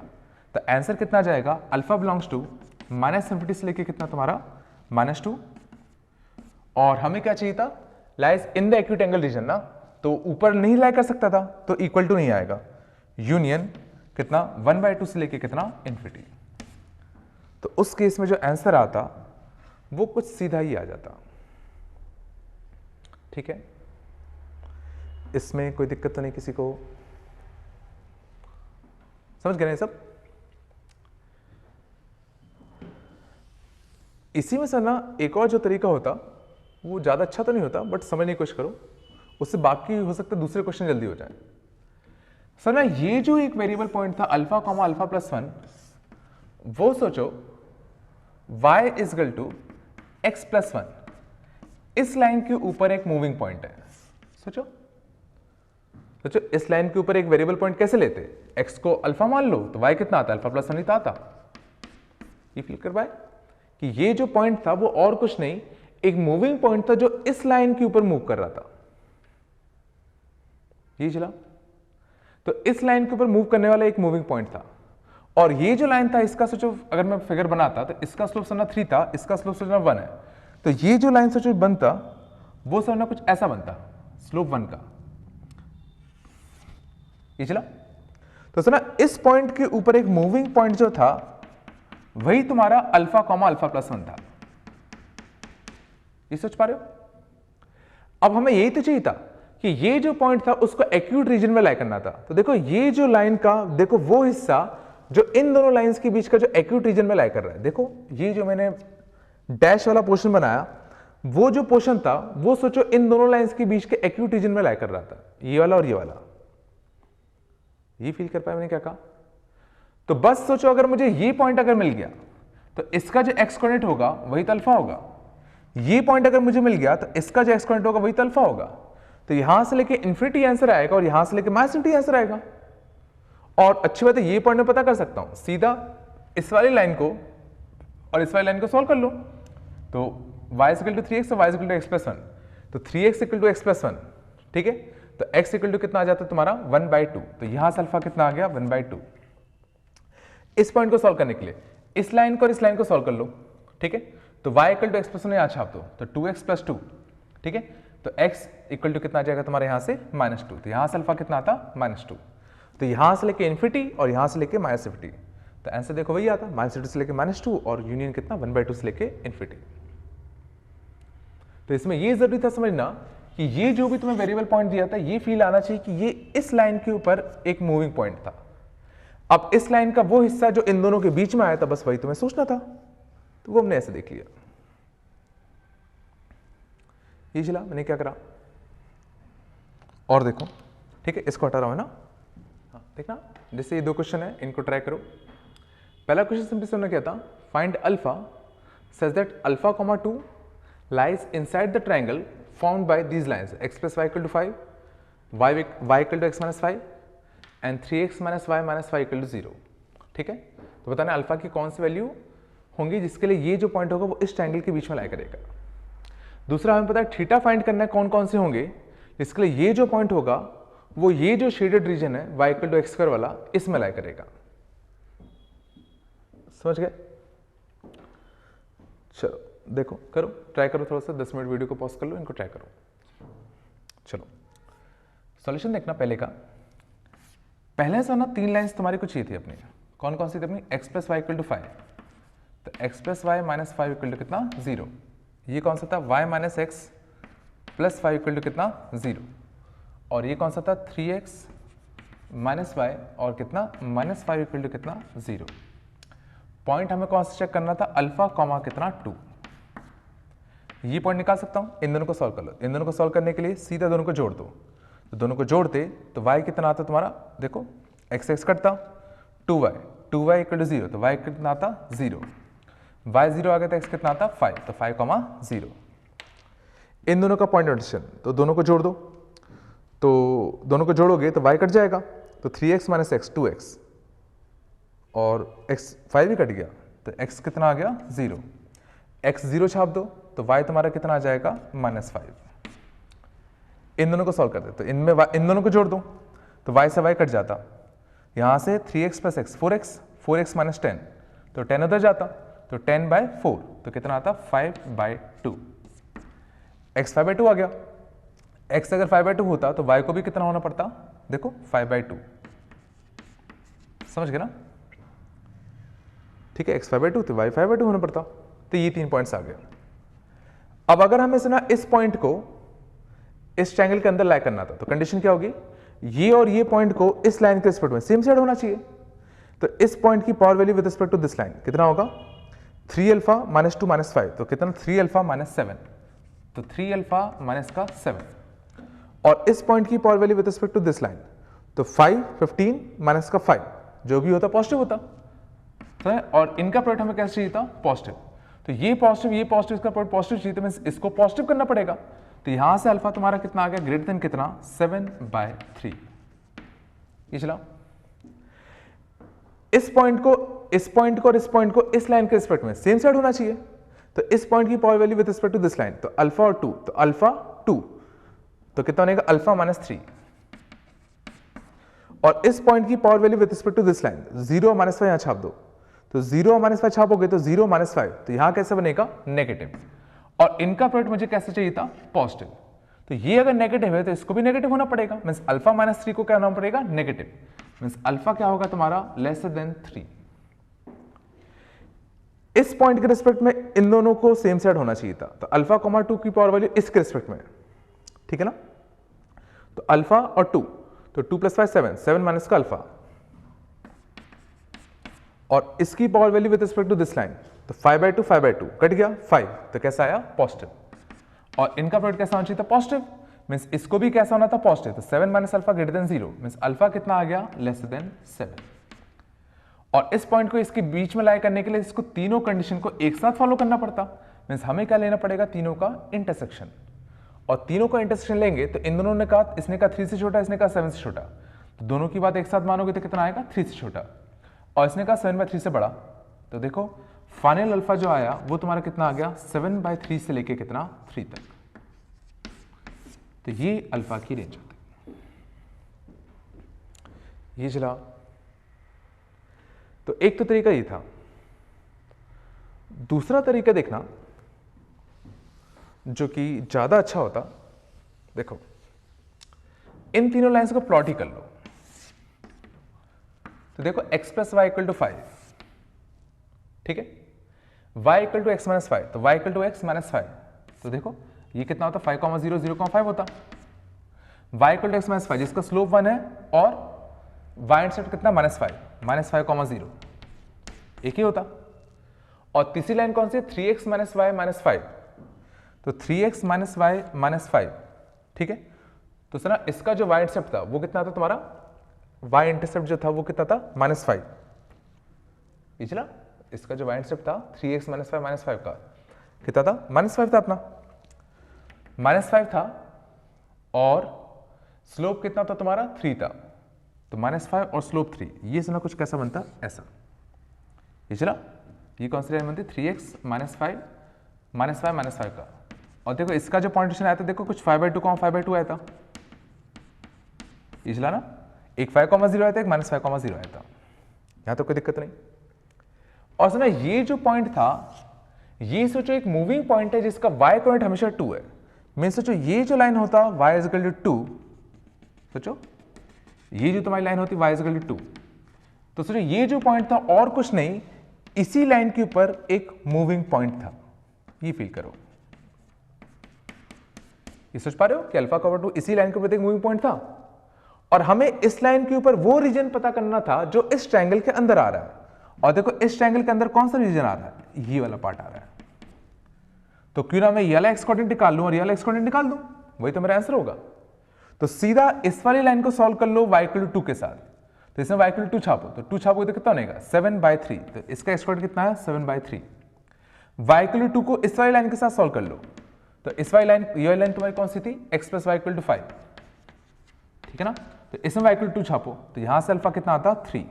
तो आंसर कितना जाएगा? अल्फा बिलोंग्स टू -∞ से लेके कितना तुम्हारा? -2। और हमें क्या चाहिए था? Lies in the acute angle region ना, तो ऊपर नहीं लाई कर सकता था, तो इक्वल टू नहीं आएगा। यूनियन कितना? 1/2 से लेके कितना? इन्फिनिटी। तो उस केस में जो आंसर आता वो कुछ सीधा ही आ जाता, ठीक है। इसमें कोई दिक्कत तो नहीं किसी को? समझ गए ना सब? इसी में सर ना एक और जो तरीका होता वो ज़्यादा अच्छा तो नहीं होता बट समझने की कोशिश करो, उससे बाकी हो सकता है दूसरे क्वेश्चन जल्दी हो जाए। सर ना ये जो एक वेरिएबल पॉइंट था अल्फा कॉमा अल्फा प्लस 1, वो सोचो y is equal to x plus 1, इस लाइन के ऊपर एक मूविंग पॉइंट है। सोचो सोचो इस लाइन के ऊपर एक वेरिएबल पॉइंट कैसे लेते, x को अल्फा मान लो तो y कितना आता, अल्फा प्लस 1 ही तो आता। ये फील कर पाए कि ये जो पॉइंट था वो और कुछ नहीं, एक मूविंग पॉइंट था जो इस लाइन के ऊपर मूव कर रहा था। ये चला, तो इस लाइन के ऊपर मूव करने वाला एक मूविंग पॉइंट था, और ये जो लाइन था इसका सोचो अगर मैं फिगर बनाता तो इसका स्लोप समझना 3 था, इसका स्लोप समझना 1 है, तो ये जो लाइन सोचो बनता वो समझना कुछ ऐसा बनता, स्लोप 1 का। ये चला, तो सुना इस पॉइंट के ऊपर एक मूविंग पॉइंट जो था वही तुम्हारा अल्फा कॉमा अल्फा प्लस 1 था। ये सोच पा रहे हो? अब हमें यही तो चाहिए था कि ये जो पॉइंट था उसको एक्यूट रीजन में लाई करना था। तो देखो ये जो लाइन का देखो वो हिस्सा जो इन दोनों लाइंस के बीच का जो एक्यूट रीजन में लाई कर रहा है, देखो ये जो मैंने डैश वाला पोर्शन बनाया वो जो पोर्शन था वो सोचो इन दोनों लाइंस के बीच के एक्यूट रीजन में लाई कर रहा था, ये वाला और ये वाला। ये फील कर पाया मैंने क्या कहा? तो बस सोचो अगर मुझे ये पॉइंट अगर मिल गया तो इसका जो एक्स कोऑर्डिनेट होगा वही तो अल्फा होगा। ये पॉइंट अगर मुझे मिल गया तो इसका जो एक्स कोऑर्डिनेट होगा वही तो अल्फा होगा। तो यहां से लेके इन्फिनिटी आंसर आएगा और यहां से लेके माइनस इन्फिनिटी आंसर आएगा। और अच्छी बात है ये पॉइंट में पता कर सकता हूं, सीधा इस वाली लाइन को और इस वाली लाइन को सॉल्व कर लो। तो y इक्वल टू 3x और y equal to x plus 1, तो 3x equal to x plus 1, ठीक है। तो x इक्वल टू कितना आ जाता है तुम्हारा 1/2, तो यहां से अल्फा कितना आ गया 1/2। इस पॉइंट को सॉल्व करने के लिए इस लाइन को और इस लाइन को सॉल्व कर लो, ठीक है। तो y equal to x plus 1 यहां छाप दो, तो 2x प्लस 2, ठीक है। तो x इक्वल टू कितना आ जाएगा तुम्हारे यहां से -2, तो यहां से अल्फा कितना आता -2। तो यहां से लेके इन्फिनिटी और यहां से लेके माइनस इन्फिनिटी, तो आंसर देखो वही आता -2 से लेके -2 और यूनियन कितना 1/2 से लेके इन्फिनिटी। तो इसमें ये जरूरी था समझना कि ये जो भी तुम्हें वेरिएबल पॉइंट दिया था ये फील आना चाहिए कि ये इस लाइन के ऊपर एक मूविंग पॉइंट था। अब इस लाइन का वो हिस्सा जो इन दोनों के बीच में आया था बस वही तुम्हें सोचना था, तो वो हमने ऐसे देख लिया। ये चला, मैंने क्या करा और देखो, ठीक है, इसको हटा रहा हूं ना। हाँ देखना, जैसे ये 2 क्वेश्चन है इनको ट्राई करो। पहला क्वेश्चन सिंपली सुनना क्या था, find alpha such that alpha comma 2 lies inside the triangle formed by these lines x plus y equal to 5, y equal to x minus 5 and 3x minus y minus 5 equal to 0, ठीक है। तो बताना alpha की कौन सी value होंगी जिसके लिए ये जो पॉइंट होगा वो इस ट्रायंगल के बीच में लाई करेगा। दूसरा हमें पता है थीटा फाइंड करना है कौन कौन से होंगे जिसके लिए ये जो पॉइंट होगा वो ये जो शेडेड रीजन है y equal to x² वाला इसमें लाई करेगा। समझ गए? चलो देखो करो, ट्राई करो, थोड़ा सा 10 मिनट वीडियो को पॉज कर लो, इनको ट्राई करो। चलो सॉल्यूशन देखना पहले का। पहले से ना 3 लाइंस तुम्हारी कुछ चाहिए थी अपनी, कौन कौन सी थी अपनी, x plus y equal to 5, तो x plus y minus 5 equal to कितना 0। ये कौन सा था y minus x plus 5 equal to कितना 0, और ये कौन सा था 3x माइनस वाई और कितना माइनस 5 इक्वल टू कितना 0। पॉइंट हमें कौन सा चेक करना था, अल्फा कॉमा कितना 2। ये पॉइंट निकाल सकता हूं, इन दोनों को सॉल्व कर लो। इन दोनों को सॉल्व करने के लिए सीधा दोनों को जोड़ दो, तो दोनों को जोड़ते तो y कितना आता तुम्हारा, देखो x x कटता 2y इक्वल टू 0, तो y कितना आता 0, y 0 आ गया तो x कितना आता 5, तो 5, 0। इन दोनों का पॉइंट नोटेशन, तो दोनों को जोड़ दो, तो दोनों को जोड़ोगे तो y कट जाएगा, तो 3x माइनस एक्स 2x और x 5 भी कट गया, तो x कितना आ गया 0, x 0 छाप दो तो y तुम्हारा कितना आ जाएगा -5। इन दोनों को सॉल्व कर दे, तो इनमें इन दोनों को जोड़ दो तो y से y कट जाता, यहां से 3x plus x 4x minus 10, तो 10 उधर जाता, तो 10/4, तो कितना आता 5/2। x 5/2 आ गया, x अगर 5/2 होता तो y को भी कितना होना पड़ता, देखो 5/2, समझ गए ना, ठीक है। x 5/2 तो y 5/2 होना पड़ता, तो ये 3 पॉइंट्स आ गए। अब अगर हमें से ना इस पॉइंट को इस ट्रायंगल के अंदर लाई करना था, तो कंडीशन क्या होगी, ये और ये पॉइंट को इस लाइन के रिस्पेक्ट में सेम साइड होना चाहिए। तो इस पॉइंट की power value with respect to this line कितना होगा, 3 अल्फा -2 -5, तो कितना 3 अल्फा -7, तो 3 अल्फा माइनस का 7, और इस पॉइंट की power value with respect to this line, तो 5 15 माइनस का 5 जो भी होता पॉजिटिव होता है, और इनका प्रोडक्ट हमें कैसे चाहिए था? पॉजिटिव। तो ये पॉजिटिव इसका प्रोडक्ट पॉजिटिव चाहिए, तो मींस इसको पॉजिटिव करना पड़ेगा। तो यहां से अल्फा तुम्हारा कितना आ गया? ग्रेटर देन कितना? 7/3। ये चला, इस पॉइंट को और इस पॉइंट को इस लाइन के रिस्पेक्ट में सेम साइड होना चाहिए। तो इस पॉइंट की power value with respect to this line, तो अल्फा और 2, तो अल्फा 2, तो कितना बनेगा? Alpha minus 3। और इस पॉइंट की power value with respect to this line, 0 minus 5 यहां छाप दो, तो 0 माइनस 5 छापोगे तो 0 माइनस 5, तो यहां कैसे बनेगा? नेगेटिव। और इनका प्रोडक्ट मुझे कैसे चाहिए था? पॉजिटिव। तो ये अगर नेगेटिव है तो इसको भी नेगेटिव होना पड़ेगा, मींस अल्फा माइनस 3 को क्या होना पड़ेगा? नेगेटिव। मींस अल्फा क्या होगा तुम्हारा? Lesser than 3। इस पॉइंट के रिस्पेक्ट में इन दोनों को सेम साइड होना चाहिए था, तो अल्फा कॉमा 2 की पावर वैल्यू इसके रिस्पेक्ट में, ठीक है ना? तो अल्फा और 2, तो 2 + 5 7, 7 माइनस का अल्फा, और इसकी power value with respect to this line, तो 5/2 5/2 कट गया 5, तो कैसा आया? पॉजिटिव। और इनका प्रोडक्ट कैसा होना चाहिए था? पॉजिटिव। मींस इसको भी कैसा होना था? पॉजिटिव। तो 7 minus alpha greater than 0, means alpha कितना आ गया? Lesser than 7। और इस पॉइंट को इसके बीच में लाई करने के लिए इसको तीनों कंडीशन को एक साथ फॉलो करना पड़ता, मींस हमें क्या लेना पड़ेगा? तीनों का इंटरसेक्शन। और तीनों का इंटरसेक्शन लेंगे तो इन दोनों ने कहा, इसने कहा 3 से छोटा, इसने कहा 7 से छोटा, तो दोनों की बात एक साथ मानोगे तो कितना आएगा? 3 से छोटा, और इसने कहा 7/3 से बड़ा। तो देखो फाइनल अल्फा जो आया वो तुम्हारा कितना आ गया? 7/3 से लेके कितना? 3 तक। तो ये अल्फा की रेंज होती है। ये चला, तो एक तो तरीका ये था। दूसरा तरीका देखना जो कि ज्यादा अच्छा होता, देखो इन तीनों लाइंस को प्लॉट ही कर लो। तो देखो x + y = 5, ठीक है, y = x - 5, तो y = x - 5, तो देखो ये कितना होता? 5,0 0,5 होता। y = x - 5 जिसका स्लोप 1 है, और y इंटरसेप्ट कितना? -5, -5,0 एक ही होता। और तीसरी लाइन कौन सी? 3x - y - 5, तो 3x - y - 5, ठीक है। तो सुना, इसका जो y इंटरसेप्ट था वो कितना था तुम्हारा? y इंटरसेप्ट जो था वो कितना था? -5। पिछला इसका जो y इंटरसेप्ट था 3x - y - 5 का कितना था? -5 था अपना, -5 था, और स्लोप कितना था तुम्हारा? 3 था। तो -5 और स्लोप 3, ये सुना कुछ कैसा बनता? ऐसा। ये चला, ये कौन सी लाइन बनती? 3x - 5 - 5 का। और देखो इसका जो पॉइंट आया था, देखो कुछ 5/2 5/2 आया था। ये चला ना, एक 5,0 आया था, एक -5,0 आया था। यहां तो कोई दिक्कत नहीं। और सुना, ये जो पॉइंट था, ये सोचो एक मूविंग पॉइंट है जिसका y कोऑर्डिनेट हमेशा 2 है। मैं सोचो ये जो लाइन होता y = 2, सोचो ये जो तुम्हारी लाइन होती y = 2, तो सोचो ये जो पॉइंट था और कुछ नहीं, इसी लाइन के ऊपर एक मूविंग पॉइंट था। ये फील करो, ये सोच पा रहे हो कि α/2 इसी लाइन के ऊपर एक मूविंग पॉइंट था, और हमें इस लाइन के ऊपर वो रीजन पता करना था जो इस ट्रायंगल के अंदर आ रहा है। और देखो इस ट्रायंगल के अंदर कौन सा रीजन आ रहा है? ये वाला पार्ट आ रहा है। तो क्यों ना मैं ये वाला x कोऑर्डिनेट निकाल लूं और ये वाला x कोऑर्डिनेट निकाल दूं, वही तो मेरा आंसर होगा। तो सीधा इस वाली लाइन को सॉल्व कर लो y = 2 के साथ। तो इसमें y = 2 छापो, तो 2 छापोगे तो कितना बनेगा? 7/3। तो इसका x कोऑर्डिनेट कितना है? 7/3। y = 2 को इस वाली लाइन के साथ सॉल्व कर लो, तो इस वाली लाइन, ये वाली लाइन तुम्हारी कौन सी थी? x + y = 5, ठीक है ना। तो इसमें y = 2 छापो, तो यहां से अल्फा कितना आता? 3।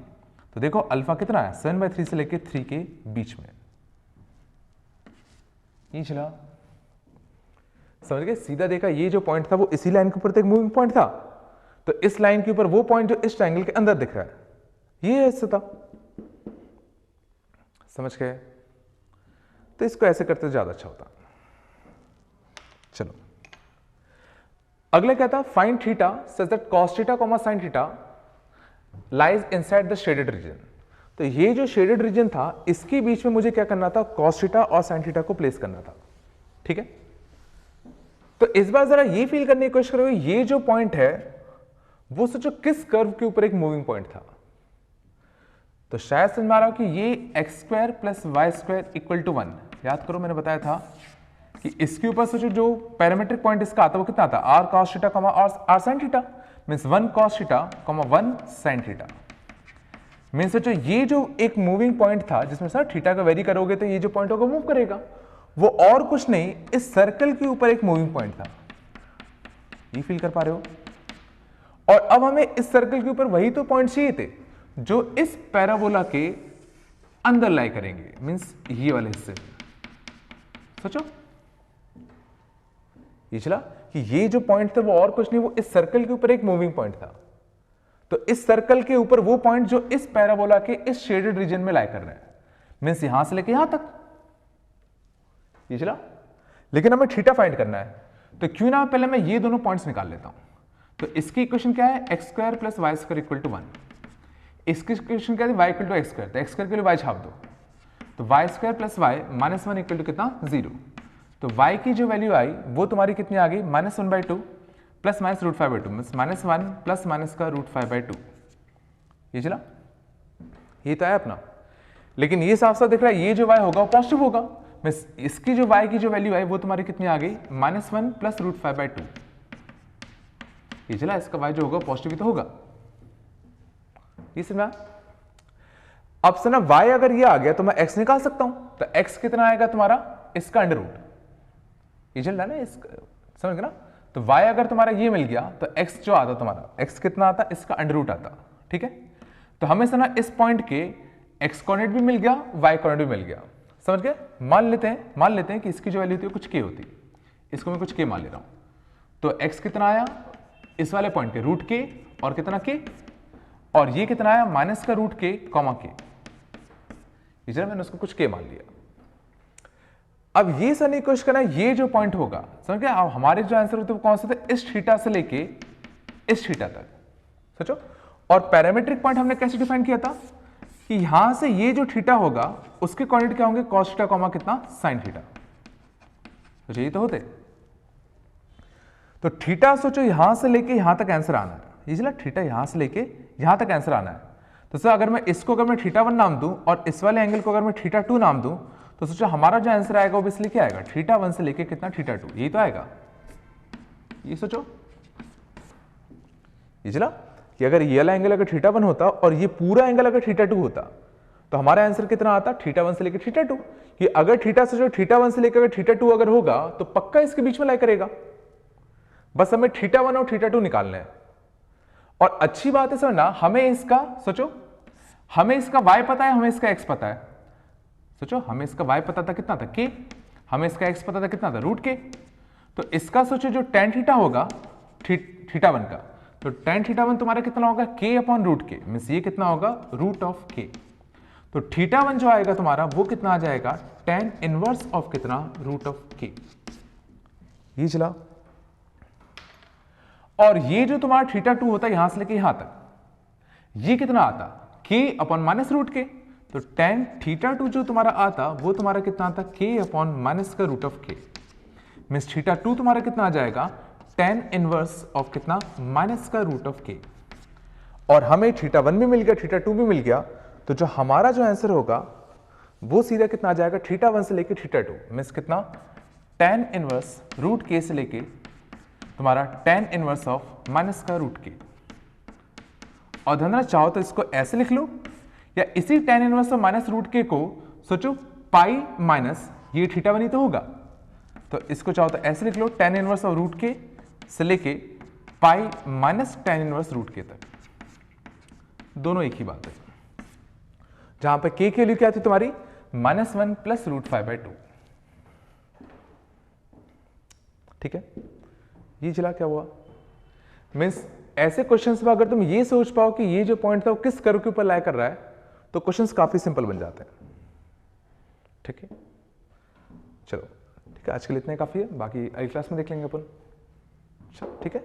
तो देखो अल्फा कितना है? 7/3 से लेके 3 के बीच में। ये चला, समझ गए? सीधा देखा, ये जो पॉइंट था वो इसी लाइन के ऊपर एक मूविंग पॉइंट था, तो इस लाइन के ऊपर वो पॉइंट जो इस ट्रायंगल के अंदर दिख रहा है, ये ऐसे था। समझ गए? तो इसको ऐसे करते ज्यादा अच्छा होता। चलो अगला क्या था? Find theta such that cos theta, sin theta lies inside the shaded region. तो ये जो शेडेड रीजन था, इसके बीच में मुझे क्या करना था? cos थीटा और sin थीटा को प्लेस करना था, ठीक है। तो इस बार जरा ये फील करने की कोशिश करो, ये जो पॉइंट है वो सोचो किस कर्व के ऊपर एक मूविंग पॉइंट था। तो शायद समझ में आ रहा हो कि ये x² + y² = 1। याद करो मैंने बताया था कि इसके ऊपर सोचो जो पैरामीट्रिक पॉइंट इसका आता है वो कितना आता है, r cos theta comma r sine theta, means 1 cos theta comma 1 sine theta. Means सोचो ये जो एक मूविंग पॉइंट था जिसमें सर थीटा का वेरी करोगे तो ये जो पॉइंट होगा मूव करेगा, वो और कुछ नहीं इस सर्कल के ऊपर एक मूविंग पॉइंट था। ये फील कर पा रहे हो? और अब हमें इस सर्कल के ऊपर वही तो पॉइंट चाहिए थे जो इस पैराबोला के अंदर लाई करेंगे, मीन्स ये वाले हिस्से। सोचो ये चला कि ये जो पॉइंट था वो और कुछ नहीं, वो इस सर्कल के ऊपर एक मूविंग पॉइंट था। तो इस सर्कल के ऊपर वो पॉइंट जो इस पैराबोला के इस शेडेड रीजन में लाई कर रहे हैं, मीन्स यहां से लेके यहां तक। ये चला, लेकिन हमें थीटा फाइंड करना है, तो क्यों ना पहले मैं ये दोनों पॉइंट्स निकाल लेता हूं। तो इसकी इक्वेशन क्या है, x square plus y square equal to 1। इसकी इक्वेशन क्या है, y equal to x square, तो एक्स स्क्वायर के लिए वाई छाप दो, तो y square plus y minus 1 equal to कितना, 0। तो y की जो वैल्यू आई वो तुम्हारी कितनी आ गई, -1/2 plus minus √5/2, means -1 plus minus का √5/2। ये चला, ये तो है अपना। लेकिन ये साफ साफ दिख रहा है ये जो y होगा वो पॉजिटिव होगा, मीन्स इसकी जो y की जो वैल्यू आई वो तुम्हारी कितनी आ गई, -1 प्लस √5/2। ये चला, इसका y जो होगा पॉजिटिव ही तो होगा। ये समझा? अब से ना y अगर ये आ गया तो मैं x निकाल सकता हूं, तो x कितना आएगा तुम्हारा, इसका अंडर रूट। ये चल रहा है ना, समझ गए ना? तो y अगर तुम्हारा ये मिल गया तो x जो आता तुम्हारा, x कितना आता, इसका अंडर रूट आता। ठीक है, तो हमें से ना इस पॉइंट के x कोऑर्डिनेट भी मिल गया, y कोऑर्डिनेट भी मिल गया। समझ गए? मान लेते हैं कि इसकी जो वैल्यू होती है कुछ k होती है, इसको मैं कुछ k मान ले रहा हूं। तो x कितना आया इस वाले पॉइंट के, रूट k, और कितना k, और ये कितना आया, माइनस का रूट k कॉमा k। इधर मैंने उसको कुछ k मान लिया। अब ये सनी कोशिश करना, ये जो पॉइंट होगा, समझ गए? अब हमारे जो आंसर होते हैं वो कौन से थे, इस थीटा से लेके इस थीटा तक। सोचो, और पैरामीट्रिक पॉइंट हमने कैसे डिफाइन किया था कि यहां से ये जो थीटा होगा उसके कोऑर्डिनेट क्या होंगे, cos थीटा कॉमा कितना, sin थीटा। सोचो ये तो होते, तो थीटा सोचो यहां से लेके यहां तक आंसर आना है। ये चला, थीटा यहां से लेके यहां तक आंसर आना है। तो सर अगर मैं इसको अगर मैं थीटा 1 नाम दूं और इस वाले एंगल को अगर मैं थीटा 2 नाम दूं, तो सोचो हमारा जो आंसर आएगा वो इसलिए क्या आएगा, थीटा 1 से लेके कितना, थीटा 2। यही तो आएगा। ये सोचो, ये चला कि अगर ये वाला एंगल अगर थीटा 1 होता और ये पूरा एंगल अगर थीटा 2 होता तो हमारा आंसर कितना आता, थीटा 1 से लेके थीटा 2। कि अगर थीटा सोचो थीटा 1 से लेकर अगर थीटा 2 अगर होगा तो पक्का इसके बीच में लाई करेगा। बस हमें थीटा 1 और थीटा 2 निकालना है। और अच्छी बात है सर ना, हमें इसका सोचो, हमें इसका y पता है, हमें इसका x पता है। सोचो, हमें इसका y पता था कितना था, k, हमें इसका x पता था कितना था, √k। तो इसका सोचो जो tan थीटा होगा थीटा 1 का, तो tan थीटा 1 तुम्हारा कितना होगा, k/√k, मींस ये कितना होगा, √k। तो थीटा 1 जो आएगा तुम्हारा वो कितना आ जाएगा, tan इनवर्स ऑफ कितना, √k। ये चला, और ये जो तुम्हारा थीटा 2 होता है यहां से लेके यहां तक, ये कितना आता, k/-√k। तो tan थीटा 2 जो तुम्हारा आता वो तुम्हारा कितना आता, k/-√k। मींस थीटा 2 तुम्हारा कितना आ जाएगा, tan इनवर्स ऑफ कितना, -√k। और हमें थीटा 1 भी मिल गया, थीटा 2 भी मिल गया, तो जो हमारा जो आंसर होगा वो सीधा कितना आ जाएगा, थीटा 1 से लेके थीटा 2, मींस कितना, tan इनवर्स √k से लेके तुम्हारा tan इनवर्स ऑफ -√k। और धंधना चाहो तो इसको ऐसे लिख लो, या इसी tan इनवर्स ऑफ -√k को सोचो पाई माइनस ये थीटा 1 ही तो होगा, तो इसको चाहो तो ऐसे लिख लो, tan इनवर्स ऑफ √k से लेके pi minus tan inverse √k तक। दोनों एक ही बात है। जहां पे k की वैल्यू क्या थी तुम्हारी, -1 प्लस √5/2। ठीक है, ये चला क्या हुआ, मीन्स ऐसे क्वेश्चंस में अगर तुम ये सोच पाओ कि ये जो पॉइंट था वो किस कर्व के ऊपर लाई कर रहा है, तो क्वेश्चंस काफी सिंपल बन जाते हैं। ठीक है, चलो ठीक है, आज के लिए इतना ही काफी है, बाकी अगली क्लास में देख लेंगे अपन। चलो ठीक है।